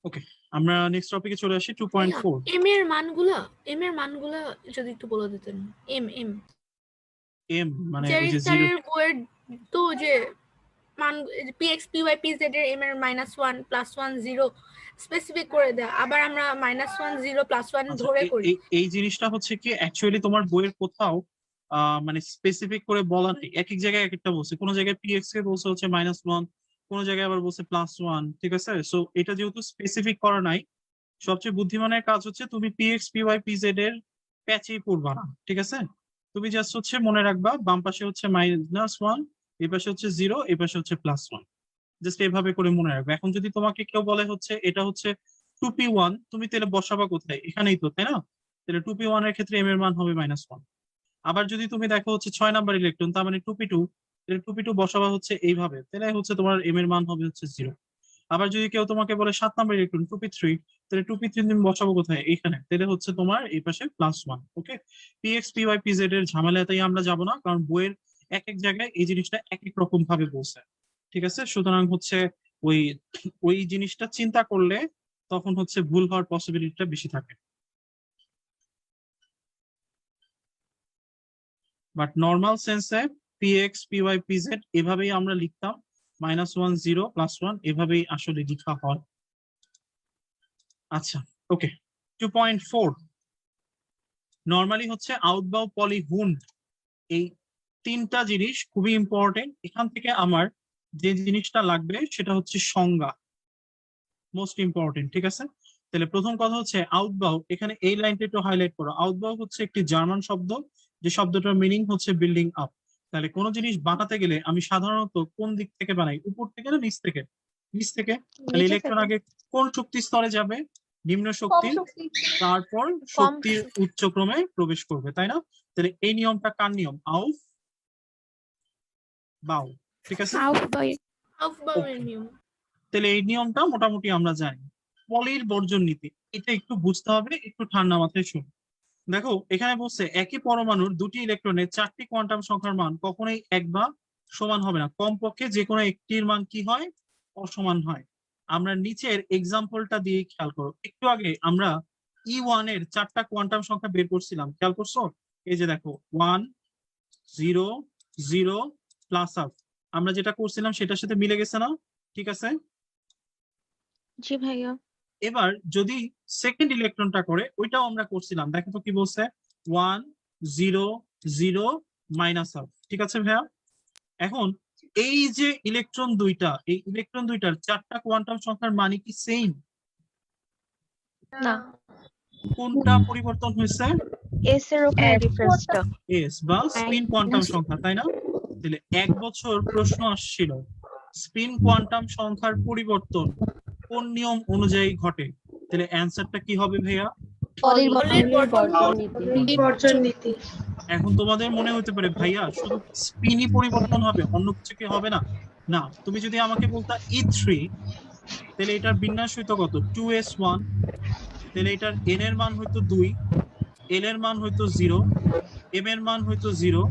Speaker 1: ওকে, আমরা নেক্সট টপিকে চলে আসি 2.4।
Speaker 2: এম এর মানগুলা যদি একটু বলে দিতেন। এম
Speaker 1: এম মানে ওই যে 0।
Speaker 2: চ্যারিটারির বইয়ের তো যে মান px py pz এর এম এর -1 +1 0 স্পেসিফিক করে দেয়া, আবার আমরা -1 0 +1
Speaker 1: আচ্ছা,
Speaker 2: ধরে করি।
Speaker 1: এই জিনিসটা হচ্ছে কি অ্যাকচুয়ালি তোমার বইয়ের কোথাও মানে স্পেসিফিক করে বলা নেই, এক এক জায়গায় এক একটা বলছে। কোনো জায়গায় পিএক্স কে বলছে হচ্ছে -1, কোনো জায়গায় আবার বলছে +1, ঠিক আছে? সো এটা যেহেতু স্পেসিফিক করা নাই, সবচেয়ে বুদ্ধিমানের কাজ হচ্ছে তুমি পিএক্স পিওয়াই পিজেড এর প্যাচেই পড়বা না, ঠিক আছে? তুমি জাস্ট হচ্ছে মনে রাখবা বাম পাশে হচ্ছে -1, এই পাশে হচ্ছে 0, এই পাশে হচ্ছে +1। জাস্ট এভাবে করে মনে রাখবে। এখন যদি তোমাকে কেউ বলে হচ্ছে এটা হচ্ছে 2p1, তুমি তাহলে বসাবা কোথায়? এখানেই তো, তাই না? তাহলে 2p1 এর ক্ষেত্রে এম এর মান হবে -1। আবার যদি তুমি দেখো হচ্ছে 6 নাম্বার ইলেকট্রন, তার মানে 2p2, তাহলে 2p2 বসাবা হচ্ছে এইভাবে, তাহলে হচ্ছে তোমার এম এর মান হবে হচ্ছে 0। আবার যদি কেউ তোমাকে বলে 7 নাম্বার ইলেকট্রন 2p3, তাহলে 2p3 তুমি বসাবো কোথায়? এইখানে, তাহলে হচ্ছে তোমার এই পাশে +1। ওকে, পিএক্স পিওয়াই পিজেড এর ঝামেলাতেই আমরা যাব না, কারণ বইয়ের এক এক জায়গায় এই জিনিসটা এক এক রকম ভাবে বলছে, ঠিক আছে? সুতরাং হচ্ছে ওই ওই জিনিসটা চিন্তা করলে তখন হচ্ছে ভুল হওয়ার পসিবিলিটিটা বেশি থাকে। বাট নর্মাল সেন্সে px py pz এভাবেই আমরা লিখতাম, -1 0 +1 এভাবেই আসলে লেখা হয়। আচ্ছা, ওকে। 2.4 নরমালি হচ্ছে আউটবাউ পলি হুন্ড, এই তিনটা জিনিস খুবই ইম্পর্টেন্ট। এখান থেকে আমার যে জিনিসটা লাগবে সেটা হচ্ছে সংজ্ঞা, মোস্ট ইম্পর্টেন্ট, ঠিক আছে? তাহলে প্রথম কথা হচ্ছে আউটবাউ, এখানে এই লাইনটা একটু হাইলাইট করো। আউটবাউ হচ্ছে একটি জার্মান শব্দ, যে শব্দটার মিনিং হচ্ছে বিল্ডিং আপ। তাহলে কোনো জিনিস বানাতে গেলে আমি সাধারণত কোন দিক থেকে বানাই, উপর থেকে না নিচ থেকে? নিচ থেকে। তাহলে
Speaker 3: নিচে
Speaker 1: ইলেকট্রন
Speaker 3: থেকে।
Speaker 1: আগে কোন শক্তি স্তরে যাবে? নিম্ন শক্তি, তারপর শক্তির উচ্চক্রমে প্রবেশ করবে, তাই না? তাহলে এই নিয়মটা কার নিয়ম? আউফ বাউ, ঠিক আছে?
Speaker 2: আউফবাউয়ের নিয়ম।
Speaker 1: তাহলে এই নিয়মটা মোটামুটি আমরা জানি। পলির বর্জন নীতি, এটা একটু বুঝতে হবে, একটু ঠান্ডা মাথায় শুনুন। দেখো এখানে বলছে একই পরমাণুর দুটি ইলেকট্রনের 4টি কোয়ান্টাম সংখ্যার মান কখনোই এক বা সমান হবে না, কমপক্ষে যে কোনো একটির মান কি হয়? অসমান হয়। আমরা নিচের এক্সাম্পলটা দিয়ে খেয়াল করো। একটু আগে আমরা E1 এর 4টা কোয়ান্টাম সংখ্যা বের করছিলাম, খেয়াল করছো? এই যে দেখো 1 0 0 প্লাস হাফ, আমরা যেটা করছিলাম সেটার সাথে মিলে গেছে না? ঠিক আছে।
Speaker 3: জি ভাইয়া।
Speaker 1: এবার যদি সেকেন্ড ইলেকট্রনটা করে, ওইটাও আমরা করছিলাম, দেখো তো কি বলছে? 1 0 0 মাইনাস হাফ, ঠিক আছে ভাইয়া? এখন এই যে ইলেকট্রন দুইটা, এই ইলেকট্রন দুইটার 4টা কোয়ান্টাম সংখ্যার মানে কি সেম?
Speaker 3: না,
Speaker 1: কোনটা পরিবর্তন হয়েছে?
Speaker 3: এস এর ওখানে ডিফারেন্সটা।
Speaker 1: এস বা স্পিন কোয়ান্টাম সংখ্যা, তাই না? তাহলে 1 বছর প্রশ্ন আসছিল স্পিন কোয়ান্টাম সংখ্যার পরিবর্তন কোন নিয়ম অনুযায়ী ঘটে? তাহলে অ্যান্সারটা কি হবে ভাইয়া? এখন তোমাদের মনে হতে পারে ভাইয়া শুধু স্পিনই পরিবর্তন হবে, অন্য কিছু কি হবে না? না, তুমি যদি আমাকে বলতা E3, তাহলে এটার বিন্যাস হইতো কত? 2s1, তাহলে এটার n এর মান হইতো 2, l এর মান হইতো 0, m এর মান হইতো 0,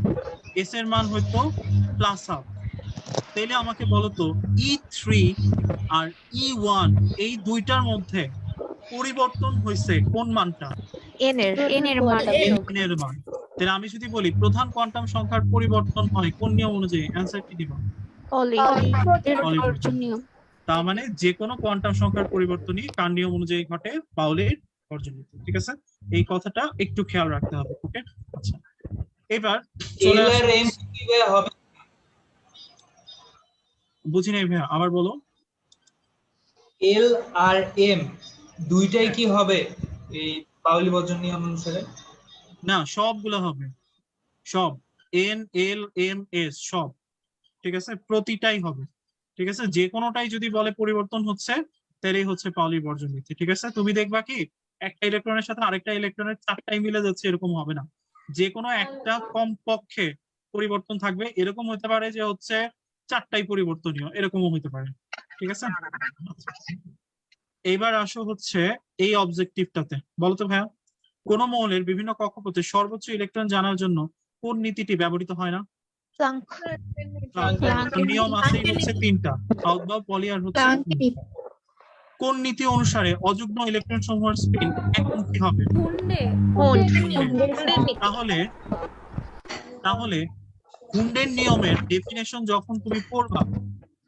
Speaker 1: s এর মান হইতো প্লাস হাফ। তাহলে আমাকে বলতো E3 আর E1 এই দুইটার মধ্যে পরিবর্তন হয়েছে কোন মানটা?
Speaker 3: এন এর মানটা।
Speaker 1: n এর মান। তাহলে আমি যদি বলি প্রধান কোয়ান্টাম সংখ্যার পরিবর্তন হয় কোন নিয়ম অনুযায়ী, অ্যান্সার কি দিব?
Speaker 3: পলি
Speaker 1: পলি বর্জন নিয়ম। তার মানে যে কোনো কোয়ান্টাম সংখ্যার পরিবর্তনই কার নিয়ম অনুযায়ী ঘটে? পাউলির বর্জন নীতি, ঠিক আছে? এই কথাটা একটু খেয়াল রাখতে হবে, ওকে? আচ্ছা, এবার চলে আসো। বুঝি নাই ভাইয়া, আবার বলো।
Speaker 6: এল আর এম দুইটাই কি হবে এই পাউলি বর্জন নিয়ম অনুসারে?
Speaker 1: না, সবগুলো হবে, সব এন এল এম এস সব, ঠিক আছে? প্রতিটাই হবে, ঠিক আছে? যে কোনোটাই যদি বলে পরিবর্তন হচ্ছে, তাহলেই হচ্ছে পাউলি বর্জন নীতি, ঠিক আছে? তুমি দেখবা কি একটা ইলেকট্রনের সাথে আরেকটা ইলেকট্রনের 4টাই মিলে যাচ্ছে, এরকম হবে না। যে কোনো একটা কমপক্ষে পরিবর্তন থাকবে, এরকম হতে পারে যে হচ্ছে 4টাই পরিবর্তনীয়, এরকমও হতে পারে, ঠিক আছে? এইবার আসো হচ্ছে এই অবজেক্টিভটাতে, বলো তো ভাইয়া, কোন মৌলের বিভিন্ন কক্ষপথে সর্বোচ্চ ইলেকট্রন জানার জন্য কোন নীতিটি ব্যবহৃত হয় না?
Speaker 3: প্লাঙ্ক।
Speaker 1: তো নিয়ম আছে হচ্ছে 3টা, আউটবাউ, পলি আর হচ্ছে কোন নীতি অনুসারে অযুগ্ম ইলেকট্রন সমূহের স্পিন একমুখী হবে? তাহলে তাহলে হুন্ডের নিয়মের ডেফিনেশন যখন তুমি পড়বা,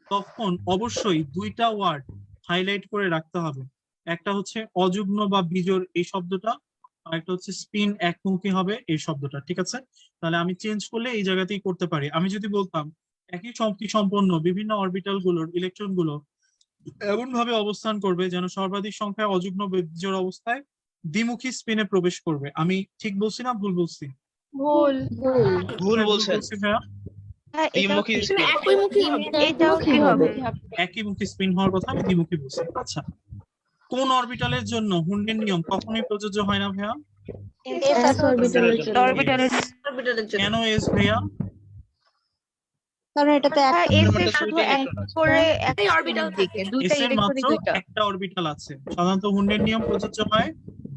Speaker 1: তখন অবশ্যই 2টা ওয়ার্ড হাইলাইট করে রাখতে হবে। একটা হচ্ছে অযুগ্ম বা বিজোড় এই শব্দটা, আর একটা হচ্ছে স্পিন একমুখী হবে এই শব্দটা, ঠিক আছে? তাহলে আমি চেঞ্জ করলে এই জায়গাতেই করতে পারি। আমি যদি বলতাম একই শক্তি সম্পন্ন বিভিন্ন অরবিটাল গুলোর ইলেকট্রন গুলো এমন ভাবে অবস্থান করবে যেন সর্বাধিক সংখ্যায় অযুগ্ম বিজোড় অবস্থায় দ্বিমুখী স্পিনে প্রবেশ করবে, আমি ঠিক বলছি না ভুল বলছি?
Speaker 5: ভুল বলছেন।
Speaker 1: ভাইয়া
Speaker 3: হ্যাঁ, এটাও
Speaker 5: দ্বিমুখী
Speaker 3: ঠিক।
Speaker 5: স্পিন।
Speaker 3: এটাও কি হবে?
Speaker 1: একইমুখী স্পিন হওয়ার কথা, আমি দ্বিমুখী বলছি। আচ্ছা, কোন অরবিটালের জন্য হুন্ডের নিয়ম কখনোই প্রযোজ্য হয় না ভাইয়া?
Speaker 3: অরবিটালের
Speaker 1: কেন এস ভাইয়া?
Speaker 3: কারণ এটাতে এস এর শুধু
Speaker 5: দুইটা
Speaker 3: এক
Speaker 5: electron
Speaker 3: করে
Speaker 2: একটাই
Speaker 3: একটা
Speaker 2: orbital
Speaker 3: দিকে
Speaker 2: থাকে।
Speaker 3: দুইটা
Speaker 1: এস এর মাত্র
Speaker 3: ইলেকট্রনই দুইটা।
Speaker 1: একটা অরবিটাল আছে। সাধারণত হুন্ডের নিয়ম প্রযোজ্য হয়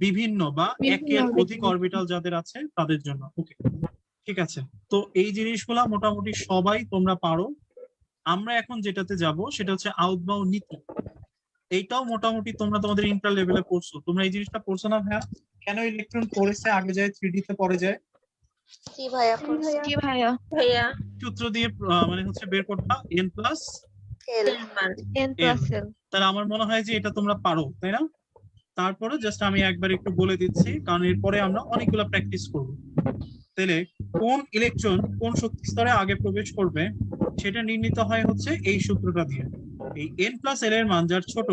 Speaker 1: বিভিন্ন বা একের অধিক অরবিটাল যাদের আছে তাদের জন্য, ওকে? ঠিক আছে, তো এই জিনিসগুলা মোটামুটি সবাই তোমরা পারো। আমরা এখন যেটাতে যাব সেটা হচ্ছে আউটবাউ নীতি। এইটাও মোটামুটি তোমরা তোমাদের ইন্টার লেভেলে পড়ছো। তোমরা এই জিনিসটা পড়ছো না ভাইয়া? কেন ইলেকট্রন পড়েছে আগে যায় 3D তে পরে যায়?
Speaker 3: জি ভাইয়া
Speaker 5: জি ভাইয়া
Speaker 3: ভাইয়া
Speaker 1: সূত্র দিয়ে মানে হচ্ছে বের করবা n plus
Speaker 3: L
Speaker 5: n plus l
Speaker 1: তাহলে আমার মনে হয় যে এটা তোমরা পারো, তাই না? তারপরে জাস্ট আমি একবার একটু বলে দিচ্ছি, কারণ এরপরে আমরা অনেকগুলো প্র্যাকটিস করব। তাহলে কোন ইলেকট্রন কোন শক্তি স্তরে আগে প্রবেশ করবে সেটা নির্ণীত হয় হচ্ছে এই সূত্রটা দিয়ে। এই n প্লাস l এর মান যার ছোট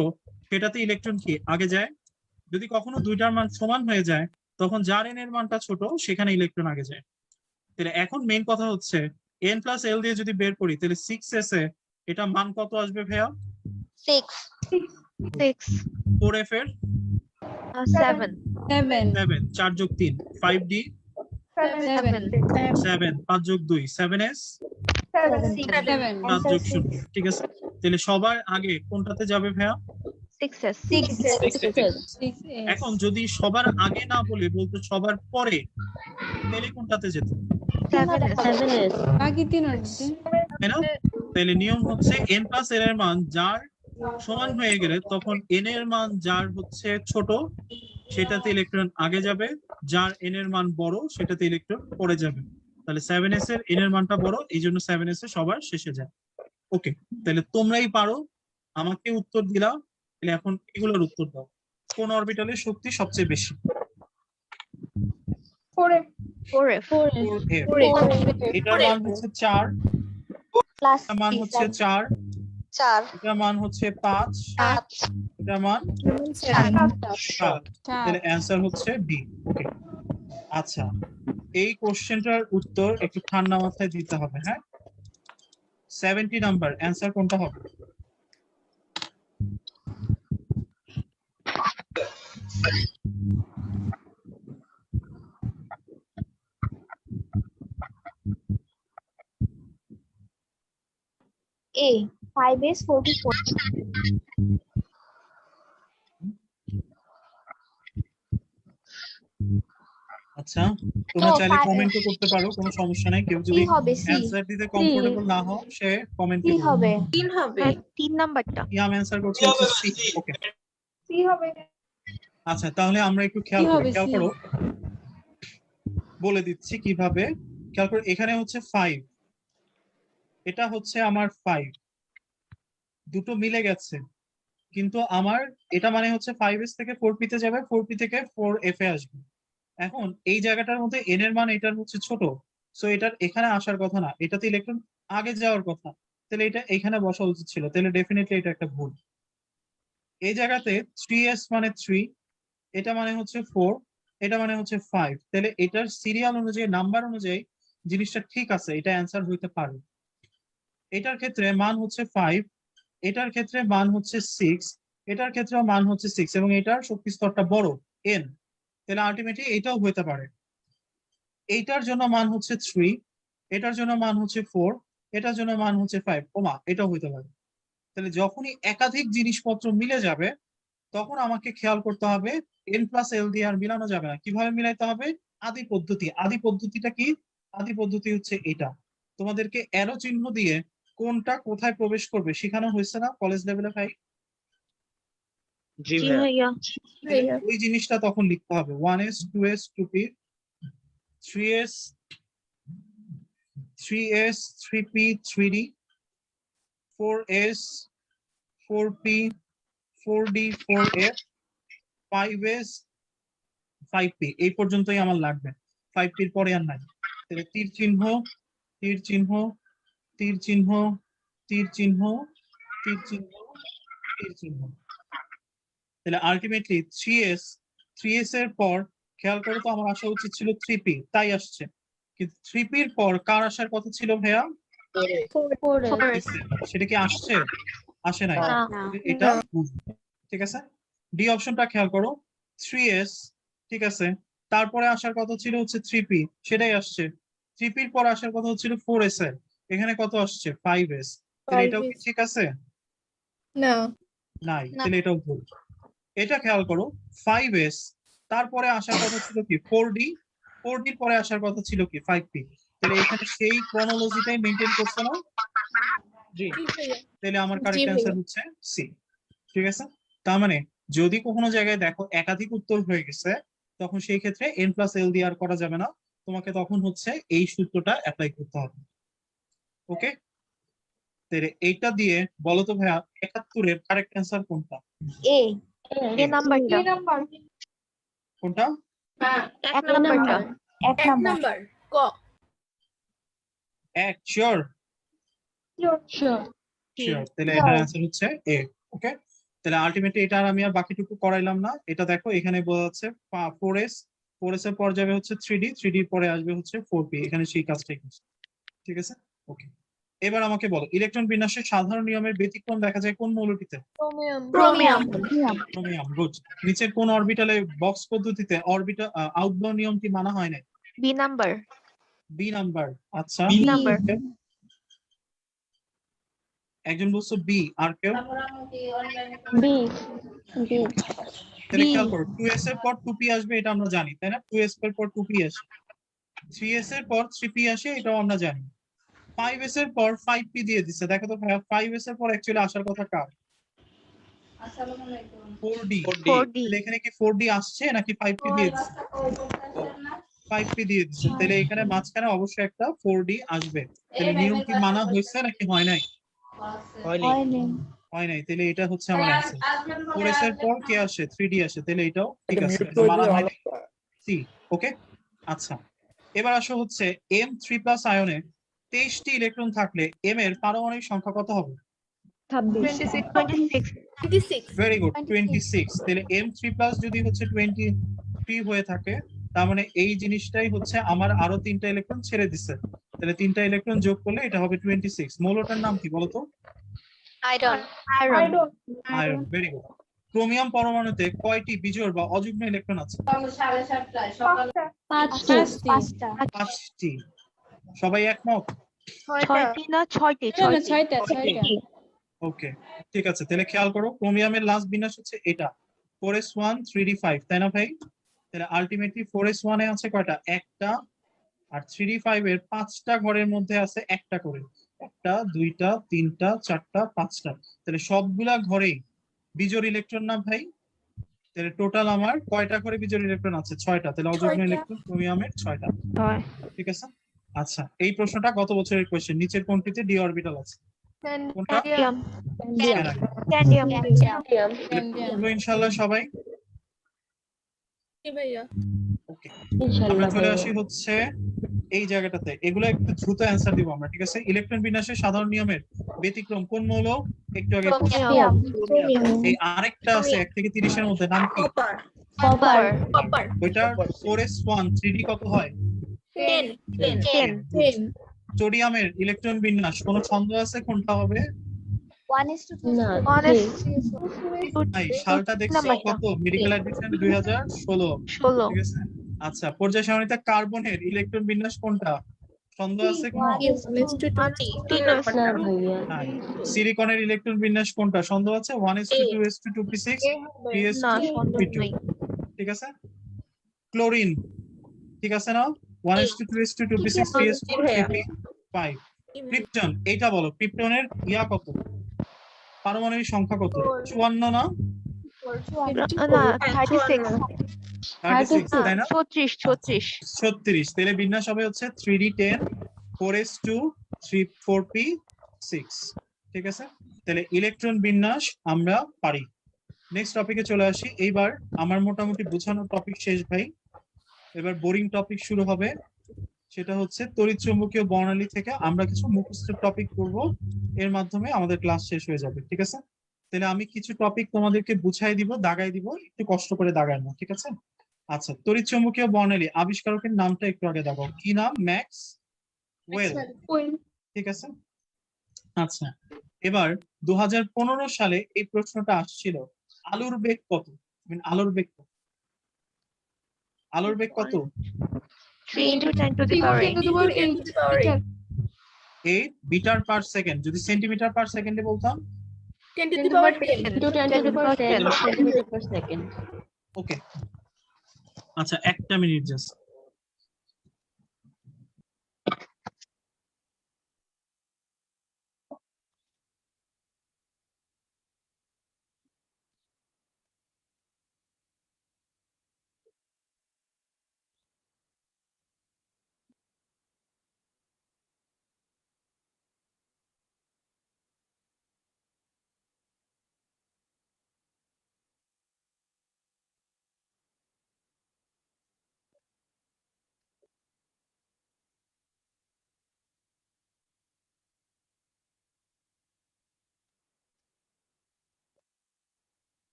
Speaker 1: সেটাতে ইলেকট্রন কি আগে যায়। যদি কখনো দুইটার মান সমান হয়ে যায় তখন যার n এর মানটা ছোট সেখানে ইলেকট্রন আগে যায়। তাহলে এখন মেইন কথা হচ্ছে n প্লাস l দিয়ে যদি বের করি তাহলে 6s এ এটা মান কত আসবে ভাইয়া?
Speaker 5: 6
Speaker 1: 4f এর
Speaker 5: 7
Speaker 1: 7, 4 যোগ 3 5d
Speaker 5: 7
Speaker 1: 7, 5 যোগ 2 7s, 5 যোগ 0। ঠিক আছে, তাহলে সবার আগে কোনটাতে যাবে ভাইয়া?
Speaker 5: 6s
Speaker 1: এখন যদি সবার আগে না বলে বলতো সবার পরে, তাহলে কোনটাতে যেত?
Speaker 5: 7s
Speaker 7: বাকি তিনটা
Speaker 1: তাই না? তাহলে নিয়ম হচ্ছে n প্লাস l এর মান যার সমান হয়ে গেলে তখন n এর মান যার হচ্ছে ছোট সেটাতে ইলেকট্রন আগে যাবে, যার n এর মান বড় সেটাতে ইলেকট্রন পরে যাবে। তাহলে 7s এর n এর মানটা বড়, এই জন্য 7s এ সবার শেষে যায়। ওকে, তাহলে তোমরাই পারো, আমাকে উত্তর দিলা, তাহলে এখন এগুলোর উত্তর দাও। কোন অরবিটালের শক্তি সবচেয়ে বেশি?
Speaker 5: 4f
Speaker 1: 4f। এটার মান হচ্ছে 4,
Speaker 3: প্লাস
Speaker 1: এটার মান হচ্ছে 4,
Speaker 3: 4
Speaker 1: এটার মান হচ্ছে 5,
Speaker 3: 5
Speaker 1: এটার মান 7। তাহলে অ্যান্সার হচ্ছে বি। ওকে, আচ্ছা, এই কোশ্চেনটার উত্তর একটু ঠান্ডা মাথায় দিতে হবে। হ্যাঁ, 70 নাম্বার অ্যান্সার কোনটা হবে?
Speaker 3: এ 5s 44
Speaker 1: আচ্ছা, তোমরা
Speaker 3: তো
Speaker 1: চাইলে
Speaker 3: five-
Speaker 1: কমেন্টও করতে পারো, কোনো সমস্যা নাই। কেউ যদি
Speaker 3: কি হবে সি
Speaker 1: অ্যান্সার দিতে কমফোর্টেবল না হও সে কমেন্ট
Speaker 3: কি
Speaker 1: করবে।
Speaker 3: হবে 3 হবে
Speaker 5: 3 নাম্বারটা
Speaker 1: ইয়াম অ্যান্সার করছে হচ্ছে সি। ওকে,
Speaker 3: সি হবে
Speaker 1: আচ্ছা, তাহলে আমরা একটু খেয়াল
Speaker 7: কি
Speaker 1: করি,
Speaker 7: হবে
Speaker 1: খেয়াল
Speaker 7: C?
Speaker 1: করো, বলে দিচ্ছি কিভাবে। খেয়াল করো, এখানে হচ্ছে 5, এটা হচ্ছে আমার 5, দুটো মিলে গেছে, কিন্তু আমার এটা মানে হচ্ছে 5s থেকে 4p তে যাবে, 4p থেকে 4f এ আসবে। এখন এই জায়গাটার মধ্যে n এর মান এটার হচ্ছে ছোট, সো এটার এখানে আসার কথা না, এটাতে ইলেকট্রন আগে যাওয়ার কথা, তাহলে এটা এখানে বসা উচিত ছিল, তাহলে ডেফিনেটলি এটা একটা ভুল। এই জায়গাতে 3s মানে 3, এটা মানে হচ্ছে 4, এটা মানে হচ্ছে 5, তাহলে এটার সিরিয়াল অনুযায়ী নাম্বার অনুযায়ী জিনিসটা ঠিক আছে, এটা অ্যান্সার হইতে পারে। এটার ক্ষেত্রে মান হচ্ছে 5, এটার ক্ষেত্রে মান হচ্ছে 6, এটার ক্ষেত্রেও মান হচ্ছে 6, এবং এটার শক্তি স্তরটা বড় n, তাহলে আলটিমেটলি এটাও হইতে পারে। এইটার জন্য মান হচ্ছে 3, এটার জন্য মান হচ্ছে 4, এটার জন্য মান হচ্ছে 5, ওমা এটাও হইতে পারে। তাহলে যখনই একাধিক জিনিসপত্র মিলে যাবে তখন আমাকে খেয়াল করতে হবে n প্লাস l দিয়ে আর মিলানো যাবে না। কিভাবে মিলাইতে হবে? আদি পদ্ধতি। আদি পদ্ধতিটা কি? আদি পদ্ধতি হচ্ছে এটা, তোমাদেরকে অ্যারো চিহ্ন দিয়ে কোনটা কোথায় প্রবেশ করবে শেখানো হয়েছে না কলেজ লেভেলে ভাই?
Speaker 5: জি ভাইয়া
Speaker 1: ওই জিনিসটা তখন লিখতে হবে, 1s 2s 2p 3s 3s 3p 3d 4s 4p 4d 4f 5s 5p, এই পর্যন্তই আমার লাগবে, 5p এর পরে আর নাই। তাহলে তীর চিহ্ন তীর চিহ্ন তীর চিহ্ন তীর চিহ্ন তীর চিহ্ন তীর চিহ্ন। তাহলে আলটিমেটলি 3s এর পর খেয়াল করো তো, আমার আসা উচিত ছিল 3p, তাই আসছে, কিন্তু 3p এর পর কার আসার কথা ছিল ভাইয়া? সেটা কি আসছে? আসে নাই,
Speaker 5: না
Speaker 1: এটা ভুল। ঠিক আছে, ডি অপশনটা খেয়াল করো, 3s, ঠিক আছে, তারপরে আসার কথা ছিল হচ্ছে 3p, সেটাই আসছে। 3p এর পর আসার কথা হচ্ছিল 4s এর, এখানে কত আসছে? 5s, তাহলে এটাও কি ঠিক আছে?
Speaker 2: না
Speaker 1: নাই, তাহলে এটাও ভুল। এটা খেয়াল করো, 5s তারপরে আসার কথা ছিল কি 4d, 4d পরে আসার কথা ছিল কি 5p, তাহলে এখানে সেই ক্রনোলজিটাই মেইনটেইন করছে না? জি, তাহলে আমার কারেক্ট অ্যান্সার হচ্ছে সি। ঠিক আছে, তার মানে যদি কোনো জায়গায় দেখো একাধিক উত্তর হয়ে গেছে তখন সেই ক্ষেত্রে n প্লাস l দিয়ে আর করা যাবে না, তোমাকে তখন হচ্ছে এই সূত্রটা অ্যাপ্লাই করতে হবে। ওকে, তাহলে এইটা দিয়ে বলো তো ভাইয়া 71-এর কারেক্ট অ্যান্সার কোনটা?
Speaker 3: এ
Speaker 5: এ নাম্বারটা
Speaker 1: কোনটা?
Speaker 5: এক নাম্বারটা
Speaker 3: এক
Speaker 2: এক
Speaker 3: নাম্বার
Speaker 2: নাম্বার ক।
Speaker 1: এক শিওর?
Speaker 3: শিওর
Speaker 1: শিওর, তাহলে এখানে অ্যান্সার হচ্ছে এ। ওকে, তাহলে আলটিমেটলি এটা আর আমি আর বাকিটুকু করাইলাম না। এটা দেখো এখানে বোঝা যাচ্ছে 4s, 4s এর পর যাবে হচ্ছে 3d, 3d পরে আসবে হচ্ছে 4p, এখানে সেই কাজটাই করছে। ঠিক আছে, ওকে। এবার আমাকে বলো ইলেকট্রন বিন্যাসের সাধারণ নিয়মের ব্যতিক্রম দেখা যায় কোন মৌলটিতে?
Speaker 2: ক্রোমিয়াম।
Speaker 1: ক্রোমিয়াম। গুড। নিচের কোন অরবিটালে বক্স পদ্ধতিতে অরবিটাল আউটবাউন্ড নিয়মটি মানা হয় না?
Speaker 5: B number
Speaker 1: B number. আচ্ছা,
Speaker 5: বি নাম্বার
Speaker 1: একজন বলছো বি, আর কেউ?
Speaker 3: বি বি
Speaker 1: তাহলে খেয়াল করো 2s এর পর 2p আসবে, এটা আমরা জানি তাই না? 2s এর পর 2p আসে, 3s এর পর 3p আসে, এটাও আমরা জানি। 5s এর পর 5p দিয়ে দিচ্ছে, দেখো তো ভাইয়া 5s এর পর অ্যাকচুয়ালি আসার কথা কার? 4d।
Speaker 5: 4D
Speaker 1: তাহলে এখানে কি 4d আসছে নাকি 5p দিয়ে দিচ্ছে? 5p দিয়ে দিচ্ছে, তাহলে এখানে মাঝখানে অবশ্যই একটা 4d আসবে। তাহলে নিয়ম কি মানা হয়েছে নাকি হয় নাই?
Speaker 3: হয়নি
Speaker 1: হয় নাই, তাহলে এটা হচ্ছে আমার অ্যান্সার। 4s এর পর কে আসে? 3d আসে, তাহলে এটাও ঠিক
Speaker 4: এটা
Speaker 1: আছে,
Speaker 4: মিউট
Speaker 1: এটা
Speaker 4: করে
Speaker 1: মানা
Speaker 4: দিলে
Speaker 1: হয়
Speaker 4: ভালো
Speaker 1: নাই। সি। ওকে, আচ্ছা। এবার আসো হচ্ছে M3+ আয়নে 23টি ইলেকট্রন থাকলে M এর পারমাণবিক সংখ্যা কত হবে?
Speaker 5: 26
Speaker 2: 26।
Speaker 1: Very good, 26। তাহলে M3+ যদি হচ্ছে 23 হয়ে থাকে, তার মানে এই জিনিসটাই হচ্ছে আমার আরো 3টা ইলেকট্রন ছেড়ে দিচ্ছে, তাহলে 3টা ইলেকট্রন যোগ করলে এটা হবে 26। মৌলটার নাম কি বলতো?
Speaker 5: Iron
Speaker 1: iron. Very good. Chromium পরমাণুতে কয়টি বিজোড় বা অযুগ্ম ইলেকট্রন আছে?
Speaker 3: পাঁচটা
Speaker 1: 5টি। সবাই একমত?
Speaker 5: ছয়টি না ছয়টি ছয়টি
Speaker 1: ওকে, ঠিক আছে, তাহলে খেয়াল করো ক্রোমিয়ামের লাস্ট বিন্যাস হচ্ছে এটা 4s1 3d5, তাই না ভাই? তাহলে আলটিমেটলি 4s1 এ আছে কয়টা? একটা। আর 3d5 এর 5টা ঘরের মধ্যে আছে একটা করে, একটা, দুইটা, তিনটা, চারটা, 5টা। তাহলে সবগুলা ঘরেই বিজোড় ইলেকট্রন না ভাই? তাহলে টোটাল আমার কয়টা করে বিজোড় ইলেকট্রন আছে? 6টা। তাহলে অযুগ্ম ইলেকট্রন ক্রোমিয়ামের 6টা।
Speaker 5: হয়
Speaker 1: ঠিক আছে, আচ্ছা। এই প্রশ্নটা গত বছরের কোশ্চেন। নিচের কোনটিতে ডি অরবিটাল আছে? কোনটা?
Speaker 5: ক্যান্ডিয়াম
Speaker 1: ক্যানাডিয়াম।
Speaker 5: ক্যান্ডিয়াম
Speaker 1: করবো ইনশাল্লাহ সবাই।
Speaker 2: কি ভাইয়া?
Speaker 1: ওকে, আমরা চলে আসি হচ্ছে এই জায়গাটাতে। এগুলো একটু দ্রুত অ্যান্সার দিব আমরা, ঠিক আছে? ইলেকট্রন বিন্যাসের সাধারণ নিয়মের ব্যতিক্রম কোন মৌল? একটু আগে
Speaker 5: ক্রোমিয়াম
Speaker 1: এই আরেকটা আছে 1 থেকে 30-এর মধ্যে, নাম কি?
Speaker 5: Copper
Speaker 2: copper.
Speaker 1: ওইটার 4s1 3d কত হয়?
Speaker 2: 10
Speaker 5: 10
Speaker 1: সোডিয়ামের ইলেকট্রন বিন্যাস কোন ছন্দ আছে, কোনটা হবে?
Speaker 5: না
Speaker 1: ভাই সালটা দেখছো
Speaker 5: নাম্বারটা
Speaker 1: কত? Medical admission 2016।
Speaker 5: 16
Speaker 1: ঠিক আছে, আচ্ছা। পর্যায় সারণীতে কার্বনের ইলেকট্রন বিন্যাস কোনটা? ছন্দ আছে কোন? নাই। সিলিকনের ইলেকট্রন বিন্যাস কোনটা? ছন্দ আছে 1:2:2p6
Speaker 5: না সন্দেহ
Speaker 1: 3:2p2।
Speaker 5: নাই
Speaker 1: ঠিক আছে, ক্লোরিন, ঠিক আছে না? 1:2:2p6 3:3p5। ক্রিপ্টন, এইটা বলো ক্রিপ্টনের ইয়া কত? পারমাণবিক সংখ্যা কত? 54 না?
Speaker 5: না 36
Speaker 1: 36 তাই না?
Speaker 5: 36
Speaker 1: 36। তাহলে বিন্যাস হবে হচ্ছে 3d10 4s2 4p6। ঠিক আছে, তাহলে ইলেকট্রন বিন্যাস আমরা পারি। নেক্সট টপিকে চলে আসি। এইবার আমার মোটামুটি বোঝানোর টপিক শেষ ভাই, এবার বোরিং টপিক শুরু হবে। সেটা হচ্ছে তড়িৎচুম্বকীয় বর্ণালী থেকে আমরা কিছু মুখস্থ টপিক করব, এর মাধ্যমে আমাদের ক্লাস শেষ হয়ে যাবে। ঠিক আছে, তাহলে আমি কিছু টপিক তোমাদেরকে বুঝাই দিব, দাগাই দিব, একটু কষ্ট করে দাগায় না, ঠিক আছে? আচ্ছা, তড়িৎচুম্বকীয় বর্ণালী আবিষ্কারকের নামটা একটু আগে দাগাও, কি নাম? Max well. ঠিক আছে, আচ্ছা। এবার 2015 সালে এই প্রশ্নটা আসছিল, আলোর বেগ কত? আলোর বেগ কত? আলোর বেগ কত?
Speaker 5: 3 into 10 to the power 8
Speaker 1: 8 metre per second. যদি সেন্টিমিটার পার সেকেন্ডে বলতাম?
Speaker 2: 10 to the power 10
Speaker 5: 10 to the power 10 centimeter per second
Speaker 1: ওকে, আচ্ছা, একটা মিনিট জাস্ট।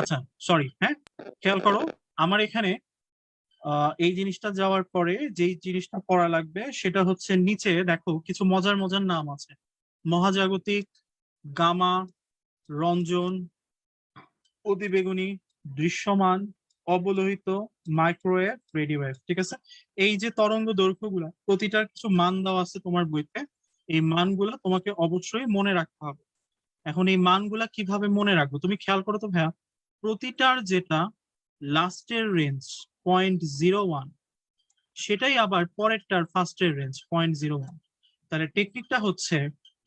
Speaker 1: আচ্ছা সরি, হ্যাঁ খেয়াল করো, আমার এখানে এই জিনিসটা যাওয়ার পরে যেই জিনিসটা করা লাগবে সেটা হচ্ছে নিচে দেখো কিছু মজার মজার নাম আছে, মহাজাগতিক, গামা, রঞ্জন, অতিবেগুনি, দৃশ্যমান, অবলোহিত, মাইক্রোওয়েভ, রেডিওওয়েভ। ঠিক আছে, এই যে তরঙ্গ দৈর্ঘ্যগুলো প্রতিটার কিছু মান দেওয়া আছে তোমার বইতে, এই মানগুলা তোমাকে অবশ্যই মনে রাখতে হবে। এখন এই মানগুলা কিভাবে মনে রাখবো তুমি খেয়াল করো তো ভাইয়া, প্রতিটার যেটা লাস্টের রেঞ্জ 0.01 সেটাই আবার পরেরটার ফার্স্টের রেঞ্জ 0.01। তাহলে টেকনিকটা হচ্ছে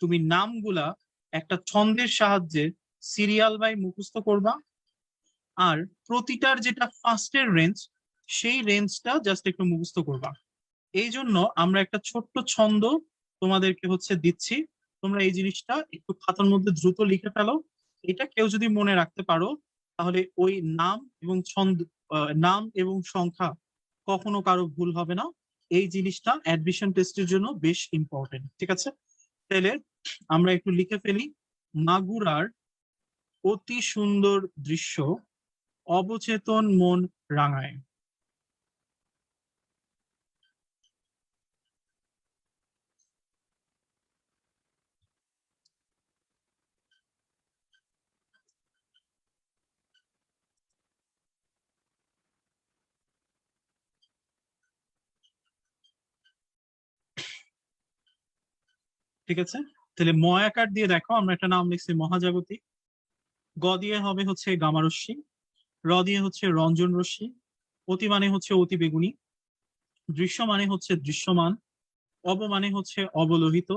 Speaker 1: তুমি নামগুলা একটা ছন্দের সাহায্যে সিরিয়াল বাই মুখস্থ করবা, আর প্রতিটার যেটা ফার্স্টের রেঞ্জ সেই রেঞ্জটা জাস্ট একটু মুখস্থ করবা। এই জন্য আমরা একটা ছোট্ট ছন্দ তোমাদেরকে হচ্ছে দিচ্ছি, তোমরা এই জিনিসটা একটু খাতার মধ্যে দ্রুত লিখে ফেলো। এটা কেউ যদি মনে রাখতে পারো তাহলে ওই নাম এবং ছন্দ, নাম এবং সংখ্যা কখনো কারো ভুল হবে না। এই জিনিসটা অ্যাডমিশন টেস্টের জন্য বেশ ইম্পর্টেন্ট। ঠিক আছে, তাহলে আমরা একটু লিখে ফেলি, মাগুরার অতি সুন্দর দৃশ্য অবচেতন মন রাঙায়। ঠিক আছে, তাহলে ম আকার দিয়ে দেখো আমরা একটা নাম লিখছি মহাজাগতিক, গ দিয়ে হবে হচ্ছে গামারশ্মি, র দিয়ে হচ্ছে রঞ্জন রশ্মি, অতি মানে হচ্ছে অতি বেগুনি, দৃশ্য মানে হচ্ছে দৃশ্যমান, অব মানে হচ্ছে অবলোহিত,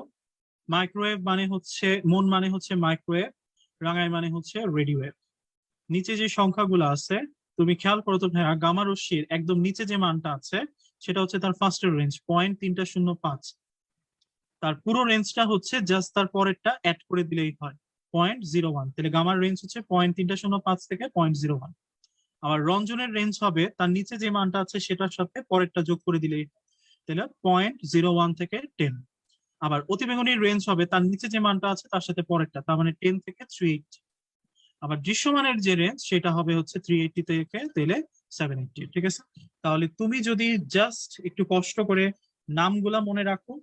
Speaker 1: মাইক্রোওয়েভ মানে হচ্ছে মন মানে হচ্ছে মাইক্রোওয়েভ, রাঙায় মানে হচ্ছে রেডিওওয়েভ। নিচে যে সংখ্যাগুলো আছে তুমি খেয়াল করো তো ভাইয়া, গামা রশ্মির একদম নিচে যে মানটা আছে সেটা হচ্ছে তার ফার্স্টের রেঞ্জ 0.305, তার পুরো রেঞ্জটা হচ্ছে জাস্ট তার পরেরটা অ্যাড করে দিলেই হয় 0.01। তাহলে গামার রেঞ্জ হচ্ছে 0.305 থেকে 0.01। আবার রঞ্জনের রেঞ্জ হবে তার নিচে যে মানটা আছে সেটার সাথে পরেরটা যোগ করে দিলেই হয়, তাহলে 0.01 থেকে 10। আবার অতিবেগুনির রেঞ্জ হবে তার নিচে যে মানটা আছে তার সাথে পরেরটা, তার মানে 10 থেকে 380। আবার দৃশ্যমানের যে রেঞ্জ সেটা হবে হচ্ছে 380 থেকে তাহলে 780। ঠিক আছে, তাহলে তুমি যদি জাস্ট একটু কষ্ট করে নামগুলা মনে রাখো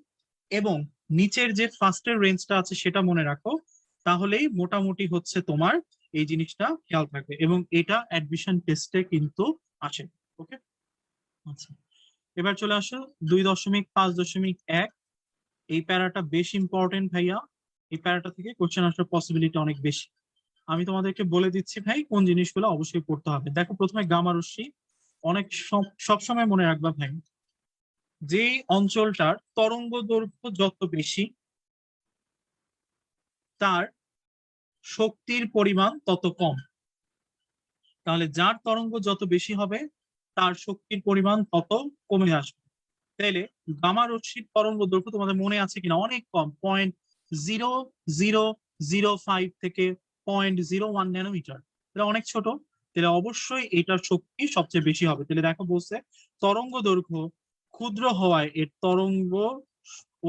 Speaker 1: এবং নিচের যে ফার্স্টের রেঞ্জটা আছে সেটা মনে রাখো, তাহলেই মোটামুটি হচ্ছে তোমার এই জিনিসটা খেয়াল থাকবে এবং এটা অ্যাডমিশন টেস্টে কিন্তু আসে। ওকে, আচ্ছা এবার চলে আসো 2.5.1। এই প্যারাটা বেশ ইম্পর্টেন্ট ভাইয়া, এই প্যারাটা থেকে কোশ্চেন আসার পসিবিলিটি অনেক বেশি। আমি তোমাদেরকে বলে দিচ্ছি ভাই কোন জিনিসগুলো অবশ্যই পড়তে হবে। দেখো প্রথমে গামা রশ্মি, অনেক সবসময় মনে রাখবা ভাই, যে অঞ্চলটার তরঙ্গ দৈর্ঘ্য যত বেশি তার শক্তির পরিমাণ তত কম। তাহলে যার তরঙ্গ যত বেশি হবে তার শক্তির পরিমাণ তত কমে আসবে। তাইলে গামা রশ্মির তরঙ্গ দৈর্ঘ্য তোমাদের মনে আছে কিনা, অনেক কম, 0.0005 থেকে 0.01 ন্যানোমিটার, এটা অনেক ছোট। তাহলে অবশ্যই এটার শক্তি সবচেয়ে বেশি হবে। তাহলে দেখো বলছে তরঙ্গ দৈর্ঘ্য ক্ষুদ্র হওয়ায় এর তরঙ্গ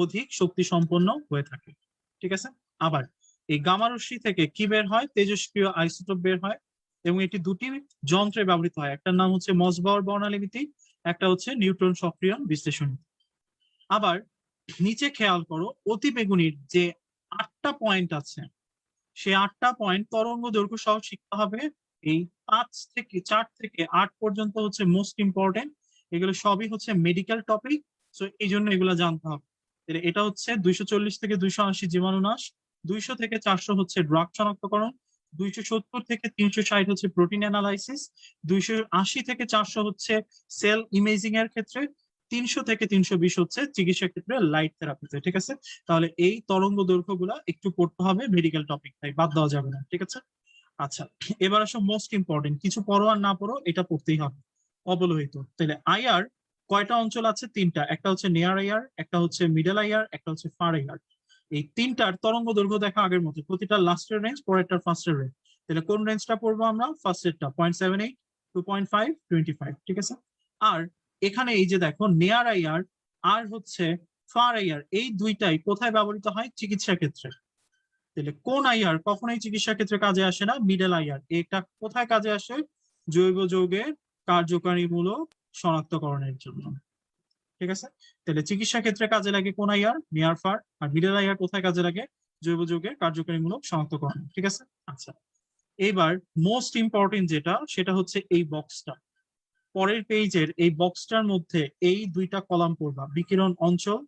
Speaker 1: অধিক শক্তি সম্পন্ন হয়ে থাকে। ঠিক আছে, আবার এই গামা রশ্মি থেকে কি বের হয়, তেজস্ক্রিয় আইসোটোপ বের হয় এবং এটি দুটি যন্ত্রে ব্যবহৃত হয়, একটার নাম হচ্ছে মসবাউর বর্ণালীমিতি, একটা হচ্ছে নিউট্রন সক্রিয়ণ বিশ্লেষণ। আবার নিচে খেয়াল করো, অতি বেগুনির যে 8টা পয়েন্ট আছে সেই 8টা পয়েন্ট তরঙ্গ দৈর্ঘ্য সহ শিখতে হবে। এই 4 থেকে 8 পর্যন্ত হচ্ছে মোস্ট ইম্পর্টেন্ট, এগুলো সবই হচ্ছে মেডিকেল টপিক, সো এই জন্য এগুলো জানতে হবে। এটা হচ্ছে 240 থেকে 280 জীবাণুনাশ, 200 থেকে 400 হচ্ছে ড্রাগ শনাক্তকরণ, 270 থেকে 360 হচ্ছে প্রোটিন অ্যানালাইসিস, 280 থেকে 400 হচ্ছে সেল ইমেজিং এর ক্ষেত্রে, 300 থেকে 320 হচ্ছে চিকিৎসা ক্ষেত্রে লাইট থেরাপিতে। ঠিক আছে, তাহলে এই তরঙ্গ দৈর্ঘ্য গুলা একটু পড়তে হবে, মেডিকেল টপিক, তাই বাদ দেওয়া যাবে না। ঠিক আছে, আচ্ছা এবার আসো মোস্ট ইম্পর্টেন্ট, কিছু পড়ো আর না পড়ো এটা পড়তেই হবে, অবলোহিত। তাহলে আইআর কয়টা অঞ্চল আছে, 3টা, একটা হচ্ছে নিয়ার আইআর, একটা হচ্ছে মিডল আইআর, একটা হচ্ছে ফার আইআর। এই 3টার তরঙ্গ দৈর্ঘ্য দেখা আগের মতো, প্রতিটা লাস্টের রেঞ্জ পরেরটার ফার্স্টের রেঞ্জ। তাহলে কোন রেঞ্জটা পড়বো আমরা, ফার্স্টেরটা 0.78, 2.5, 25। ঠিক আছে, আর এখানে এই যে দেখো নিয়ার আইআর আর হচ্ছে ফার আইআর, এই দুইটাই কোথায় ব্যবহৃত হয়, চিকিৎসা ক্ষেত্রে। তাহলে কোন আইআর কখনোই চিকিৎসা ক্ষেত্রে কাজে আসে না? Middle IR. এটা কোথায় কাজে আসে? জৈব যৌগের কার্যকারীমূলক শনাক্তকরণের জন্য। ঠিক আছে, তাহলে চিকিৎসা ক্ষেত্রে কাজে লাগে কোন আইআর? নিয়ারফার। আর মিডল আইআর কোথায় কাজে লাগে? জৈব যৌগের কার্যকারীমূলক শনাক্তকরণ। ঠিক আছে, আচ্ছা এবার মোস্ট ইম্পর্টেন্ট যেটা, সেটা হচ্ছে এই বক্সটা। পরের পেজের এই বক্সটার মধ্যে এই দুইটা কলাম পড়বা, বিকিরণ অঞ্চল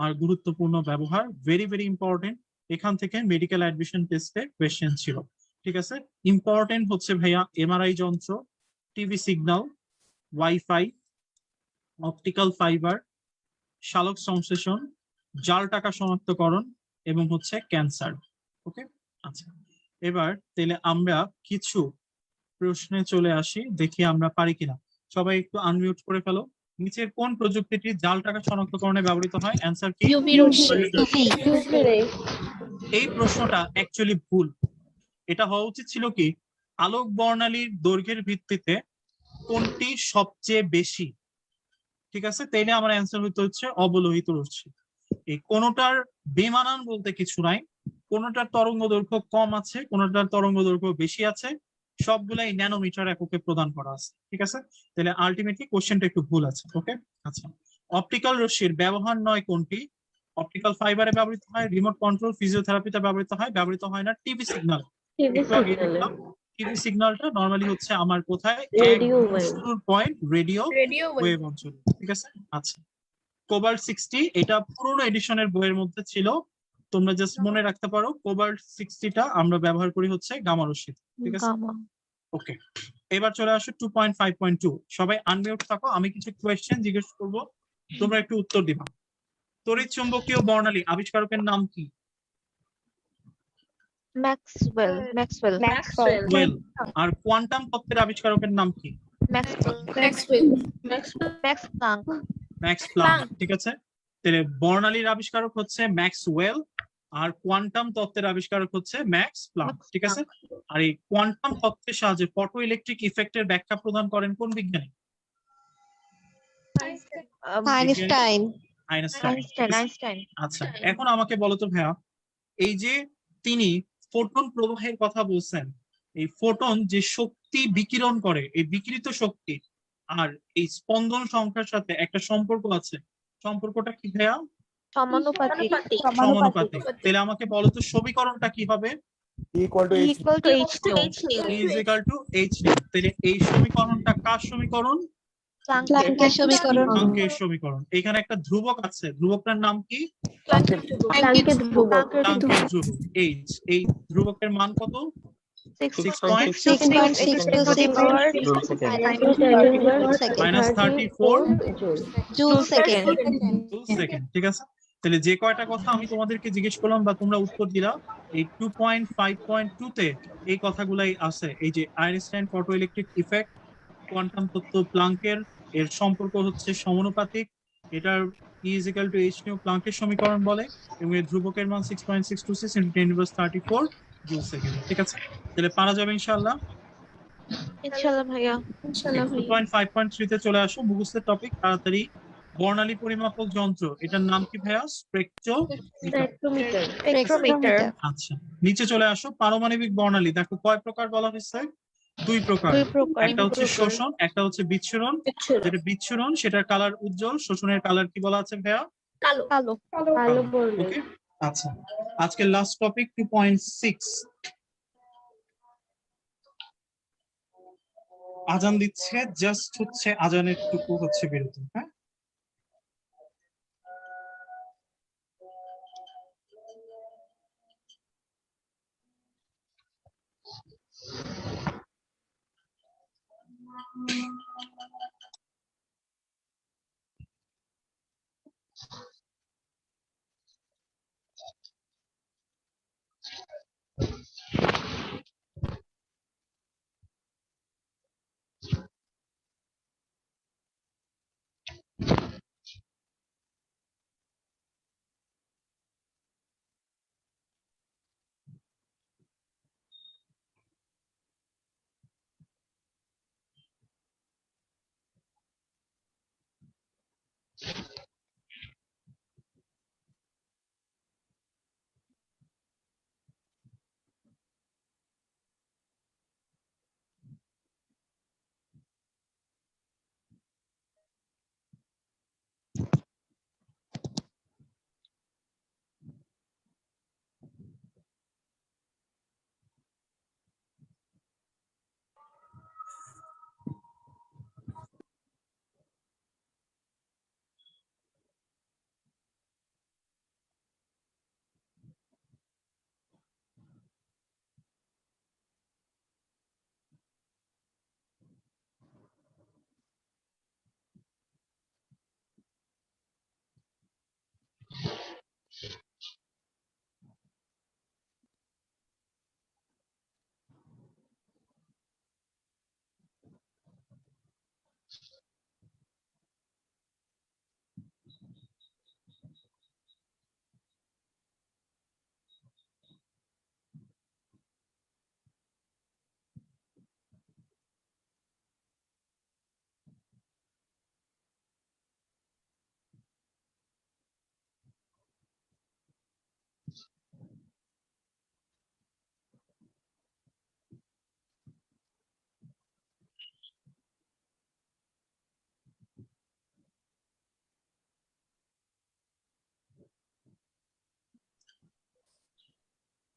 Speaker 1: আর গুরুত্বপূর্ণ ব্যবহার। Very very important. এখান থেকে মেডিকেল অ্যাডমিশন টেস্টে কোয়েশ্চেন ছিল। ঠিক আছে, ইম্পর্টেন্ট হচ্ছে ভাইয়া এমআরআই যন্ত্র, TV signal, WiFi, optical fibre, শালক সংশ্লেষণ, জাল টাকা শনাক্তকরণ এবং হচ্ছে ক্যান্সার। ওকে, আচ্ছা এবার তাহলে আমরা কিছু প্রশ্নে চলে আসি, দেখি আমরা পারি কিনা। সবাই একটু আনমিউট করে ফেলো। নিচের কোন প্রযুক্তিটি জাল টাকা শনাক্তকরণে ব্যবহৃত হয়? অ্যান্সার কি? এই প্রশ্নটা অ্যাকচুয়ালি ভুল। এটা হওয়া উচিত ছিল কি, আলোক বর্ণালীর দৈর্ঘ্যের ভিত্তিতে কোনটি সবচেয়ে বেশি। ঠিক আছে, তাইলে আমার অ্যান্সার হইতে হচ্ছে অবলোহিত রশ্মি। এই কোনটার বেমানান বলতে কিছু নাই, কোনটার তরঙ্গ দৈর্ঘ্য কম আছে, কোনটার তরঙ্গ দৈর্ঘ্য বেশি আছে, সবগুলাই ন্যানোমিটার এককে প্রদান করা আছে। ঠিক আছে, তাহলে আলটিমেটলি কোশ্চেনটা একটু ভুল আছে। ওকে, আচ্ছা অপটিক্যাল রশ্মির ব্যবহার নয় কোনটি? অপটিক্যাল ফাইবারে ব্যবহৃত হয়, রিমোট কন্ট্রোল ফিজিওথেরাপিতে ব্যবহৃত হয় না টিভি সিগন্যাল। টিভি সিগন্যালটা নরমালি হচ্ছে আমার কোথায়? শুরুর পয়েন্ট রেডিও ওয়েভ অঞ্চল। ঠিক আছে, আচ্ছা কোবাল্ট 60 এটা পুরনো এডিশনের বইয়ের মধ্যে ছিল, তোমরা জাস্ট মনে রাখতে পারো কোবাল্ট 60টা আমরা ব্যবহার করি হচ্ছে গামা রশ্মি। ঠিক আছে, ওকে এবার চলে আসো 2.5.2। সবাই আনমিউট থাকো, আমি কিছু কোয়েশ্চেন জিজ্ঞেস করব, তোমরা একটু উত্তর দিবা। তড়িৎ চুম্বকীয় বর্ণালী আবিষ্কারকের নাম কি?
Speaker 3: ম্যাক্সওয়েল।
Speaker 1: আর কোয়ান্টাম তত্ত্বের আবিষ্কারকের নাম কি? Max Planck. ঠিক আছে, তাহলে বর্ণালীর আবিষ্কারক হচ্ছে ম্যাক্সওয়েল আর কোয়ান্টাম তত্ত্বের আবিষ্কারক হচ্ছে ম্যাক্স প্লাঙ্ক। ঠিক আছে, আর এই কোয়ান্টাম তত্ত্বের সাহায্যে ফটো ইলেকট্রিক ইফেক্টের ব্যাখ্যা প্রদান করেন কোন বিজ্ঞানী? আইনস্টাইন। আচ্ছা এখন আমাকে বলো তো ভাইয়া, এই যে তিনি ফোটন প্রবাহের কথা বলছেন, এই ফোটন যে শক্তি বিকিরণ করে, এই বিকিরিত শক্তি আর এই স্পন্দন সংখ্যার সাথে একটা সম্পর্ক আছে, সম্পর্কটা কি ভাইয়া?
Speaker 3: সমানুপাতিক।
Speaker 1: তাহলে আমাকে বলো তো সমীকরণটা কি হবে?
Speaker 4: equal to h
Speaker 1: E is equal to h nu। তাহলে এই সমীকরণটা কার সমীকরণ?
Speaker 3: প্লাঙ্কের সমীকরণ।
Speaker 1: প্লাঙ্কের সমীকরণ। এখানে একটা ধ্রুবক আছে, ধ্রুবকটার নাম কি?
Speaker 3: প্লাঙ্কের ধ্রুবক।
Speaker 1: প্লাঙ্কের ধ্রুবক h। এই ধ্রুবকের মান কত? 6.6
Speaker 3: জুল সেকেন্ড।
Speaker 1: ঠিক আছে, তাহলে যে কয়টা কথা আমি তোমাদেরকে জিজ্ঞেস করলাম বা তোমরা উত্তর দিলা, এই 2.5.2 তে এই কথাগুলাই আছে। এই যে Einstein photo electric effect, quantum তত্ত্ব প্লাঙ্কের, এর সম্পর্ক হচ্ছে সমানুপাতিক, এটার E is equal to h nu প্লাঙ্কের সমীকরণ বলে, এবং এর ধ্রুবকের মান 6.626 × 10⁻34 জুল সেকেন্ড। ঠিক আছে, তাহলে পারা যাবে ইনশাআল্লাহ।
Speaker 3: ইনশাআল্লাহ ভাইয়া।
Speaker 1: 2.5.3 তে চলে আসো, মুখস্থের টপিক তাড়াতাড়ি। বর্ণালী পরিমাপক যন্ত্র, এটার নাম কি ভাইয়া?
Speaker 3: স্পেকট্রোমিটার।
Speaker 1: আচ্ছা নিচে চলে আসো, পারমাণবিক বর্ণালী দেখো কয় প্রকার বলা হয়েছে? দুই প্রকার। একটা হচ্ছে শোষণ, একটা হচ্ছে বিচ্ছুরণ। যেটা বিচ্ছুরণ সেটার কালার উজ্জ্বল, শোষণের কালার কি বলা আছে ভাইয়া?
Speaker 3: কালো।
Speaker 1: ওকে, আচ্ছা আজকে লাস্ট টপিক 2.6। আজান দিচ্ছে, জাস্ট হচ্ছে আজানের টুকু হচ্ছে বিরতি। হ্যাঁ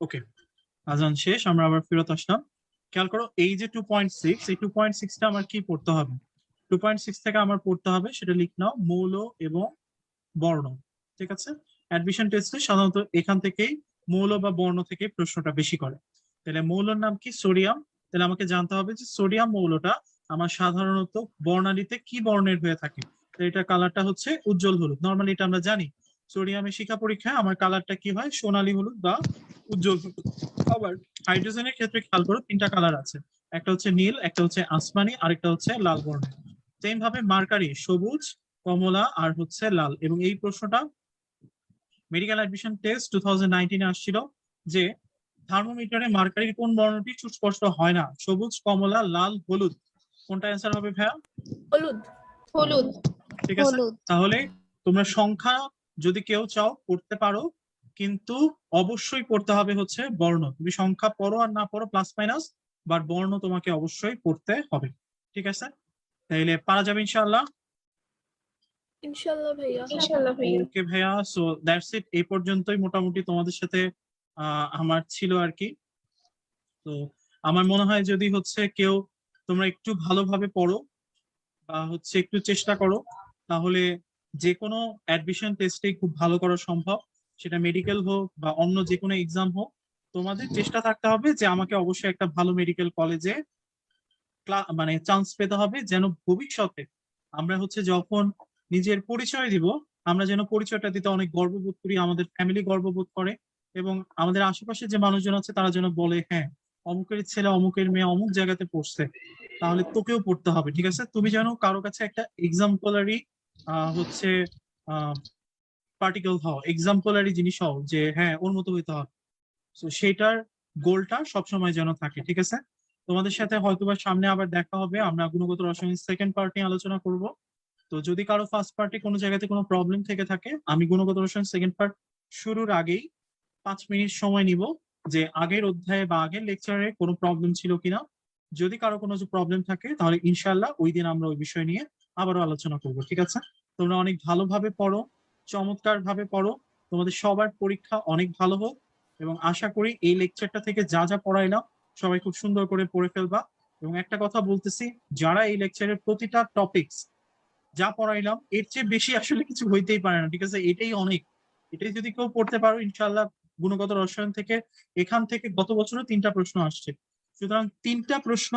Speaker 1: ওকে, আজান শেষ, আমরা আবার ফেরত আসলাম। খেয়াল করো, এই যে 2.6, এই 2.6টা আমার কি পড়তে হবে? 2.6 থেকে আমার পড়তে হবে, সেটা লিখ নাও, মৌল এবং বর্ণ। ঠিক আছে, অ্যাডমিশন টেস্টে সাধারণত এখান থেকেই মৌল বা বর্ণ থেকে প্রশ্নটা বেশি করে। তাহলে মৌলের নাম কি? সোডিয়াম। তাহলে আমাকে জানতে হবে যে সোডিয়াম মৌলটা আমার সাধারণত বর্ণালীতে কি বর্ণের হয়ে থাকে। তো এটা কালারটা হচ্ছে উজ্জ্বল হলুদ। নর্মালি এটা আমরা জানি, সোডিয়ামের শিক্ষা পরীক্ষায় আমার কালারটা কি হয়? সোনালী হলুদ বা উজ্জ্বল হলুদ। আবার হাইড্রোজেনের ক্ষেত্রে খেয়াল করো, তিনটা কালার আছে, একটা হচ্ছে নীল, একটা হচ্ছে আসমানি, আরেকটা হচ্ছে লাল বর্ণের। সেম ভাবে মার্কারি সবুজ, কমলা আর হচ্ছে লাল। এবং এই প্রশ্নটা মেডিকেল অ্যাডমিশন টেস্ট 2019 এ আসছিল যে থার্মোমিটারে মার্কারির কোন বর্ণটি সুস্পষ্ট হয় না? সবুজ, কমলা, লাল, হলুদ, কোনটা অ্যান্সার হবে ভাইয়া?
Speaker 2: হলুদ।
Speaker 3: হলুদ।
Speaker 1: ঠিক আছে, তাহলে তোমরা সংখ্যা যদি কেউ চাও পড়তে পারো, কিন্তু অবশ্যই পড়তে হবে হচ্ছে বর্ণ। তুমি সংখ্যা পড়ো আর না পড়ো প্লাস মাইনাস, বাট বর্ণ তোমাকে অবশ্যই পড়তে হবে। ঠিক আছে, তাইলে পারা যাবে ইনশাআল্লাহ।
Speaker 2: ইনশাআল্লাহ ভাইয়া।
Speaker 1: ওকে ভাইয়া, সো দ্যাটস ইট। এই পর্যন্তই মোটামুটি তোমাদের সাথে আমার ছিল আর কি। তো আমার মনে হয় যদি হচ্ছে কেউ তোমরা একটু ভালোভাবে পড়ো বা হচ্ছে একটু চেষ্টা করো, তাহলে যে কোনো অ্যাডমিশন টেস্টেই খুব ভালো করা সম্ভব। সেটা মেডিকেল হোক বা অন্য যে কোনো এক্সাম হোক, তোমাদের চেষ্টা থাকতে হবে যে আমাকে অবশ্যই একটা ভালো মেডিকেল কলেজে মানে চান্স পেতে হবে, যেন ভবিষ্যতে আমরা হচ্ছে যখন নিজের পরিচয় দিব, আমরা যেন পরিচয়টা দিতে অনেক গর্ববোধ করি, আমাদের ফ্যামিলি গর্ববোধ করে, এবং আমাদের আশেপাশে যে মানুষজন আছে তারা যেন বলে, হ্যাঁ অমুকের ছেলে অমুকের মেয়ে অমুক জায়গাতে পড়ছে, তাহলে তোকেও পড়তে হবে। ঠিক আছে, তুমি যেন কারো কাছে একটা এক্সাম্পলারি হচ্ছে পার্টিকেল হও, এক্সাম্পলারি জিনিস হও, যে হ্যাঁ ওর মতো হইতে হবে। তো সেটার গোলটা সবসময় যেন থাকে। ঠিক আছে, তোমাদের সাথে হয়তোবা সামনে আবার দেখা হবে, আমরা গুণগত রসায়ন সেকেন্ড পার্ট নিয়ে আলোচনা করব। তো যদি কারো ফার্স্ট পার্টে কোনো জায়গাতে কোনো প্রবলেম থেকে থাকে, আমি গুণগত রসায়ন সেকেন্ড পার্ট শুরুর আগেই 5 মিনিট সময় নিব, যে আগের অধ্যায়ে বা আগের লেকচারে কোনো প্রবলেম ছিল কিনা। যদি কারো কোনো প্রবলেম থাকে তাহলে ইনশাআল্লাহ ওই দিন আমরা ওই বিষয় নিয়ে আবারও আলোচনা করব। ঠিক আছে, তোমরা অনেক ভালোভাবে পড়ো, চমৎকার ভাবে পড়ো, তোমাদের সবার পরীক্ষা অনেক ভালো হোক, এবং আশা করি এই লেকচারটা থেকে যা যা পড়াইলাম সবাই খুব সুন্দর করে পড়ে ফেলবা। এবং একটা কথা বলতেছি, যারা এই লেকচারের প্রতিটা টপিকস যা পড়াইলাম এর চেয়ে বেশি আসলে কিছু হইতেই পারে না। ঠিক আছে, এটাই অনেক। এটাই যদি কেউ পড়তে পারো ইনশাআল্লাহ গুণগত রসায়ন থেকে, এখান থেকে গত বছরও 3টা প্রশ্ন আসছে, সুতরাং 3টা প্রশ্ন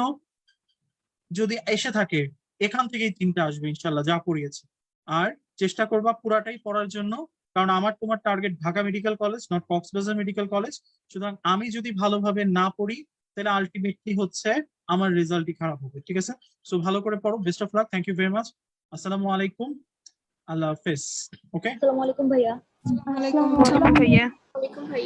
Speaker 1: যদি এসে থাকে এখান থেকেই 3টা আসবে ইনশাআল্লাহ যা পড়িয়েছে। আর চেষ্টা করবা পুরাটাই পড়ার জন্য, কারণ আমার তোমার target Dhaka medical college, not Cox's Bazar medical college. সুতরাং আমি যদি ভালোভাবে না পড়ি তাহলে আলটিমেটলি হচ্ছে আমার রেজাল্টই খারাপ হবে। ঠিক আছে, সো ভালো করে পড়ো, best of luck, thank you very much, আসসালামু আলাইকুম, আল্লাহ হাফেজ। ওকে,
Speaker 3: আসসালামু আলাইকুম ভাইয়া।
Speaker 5: ভাইয়া।
Speaker 2: ওয়ালাইকুম ভাইয়া।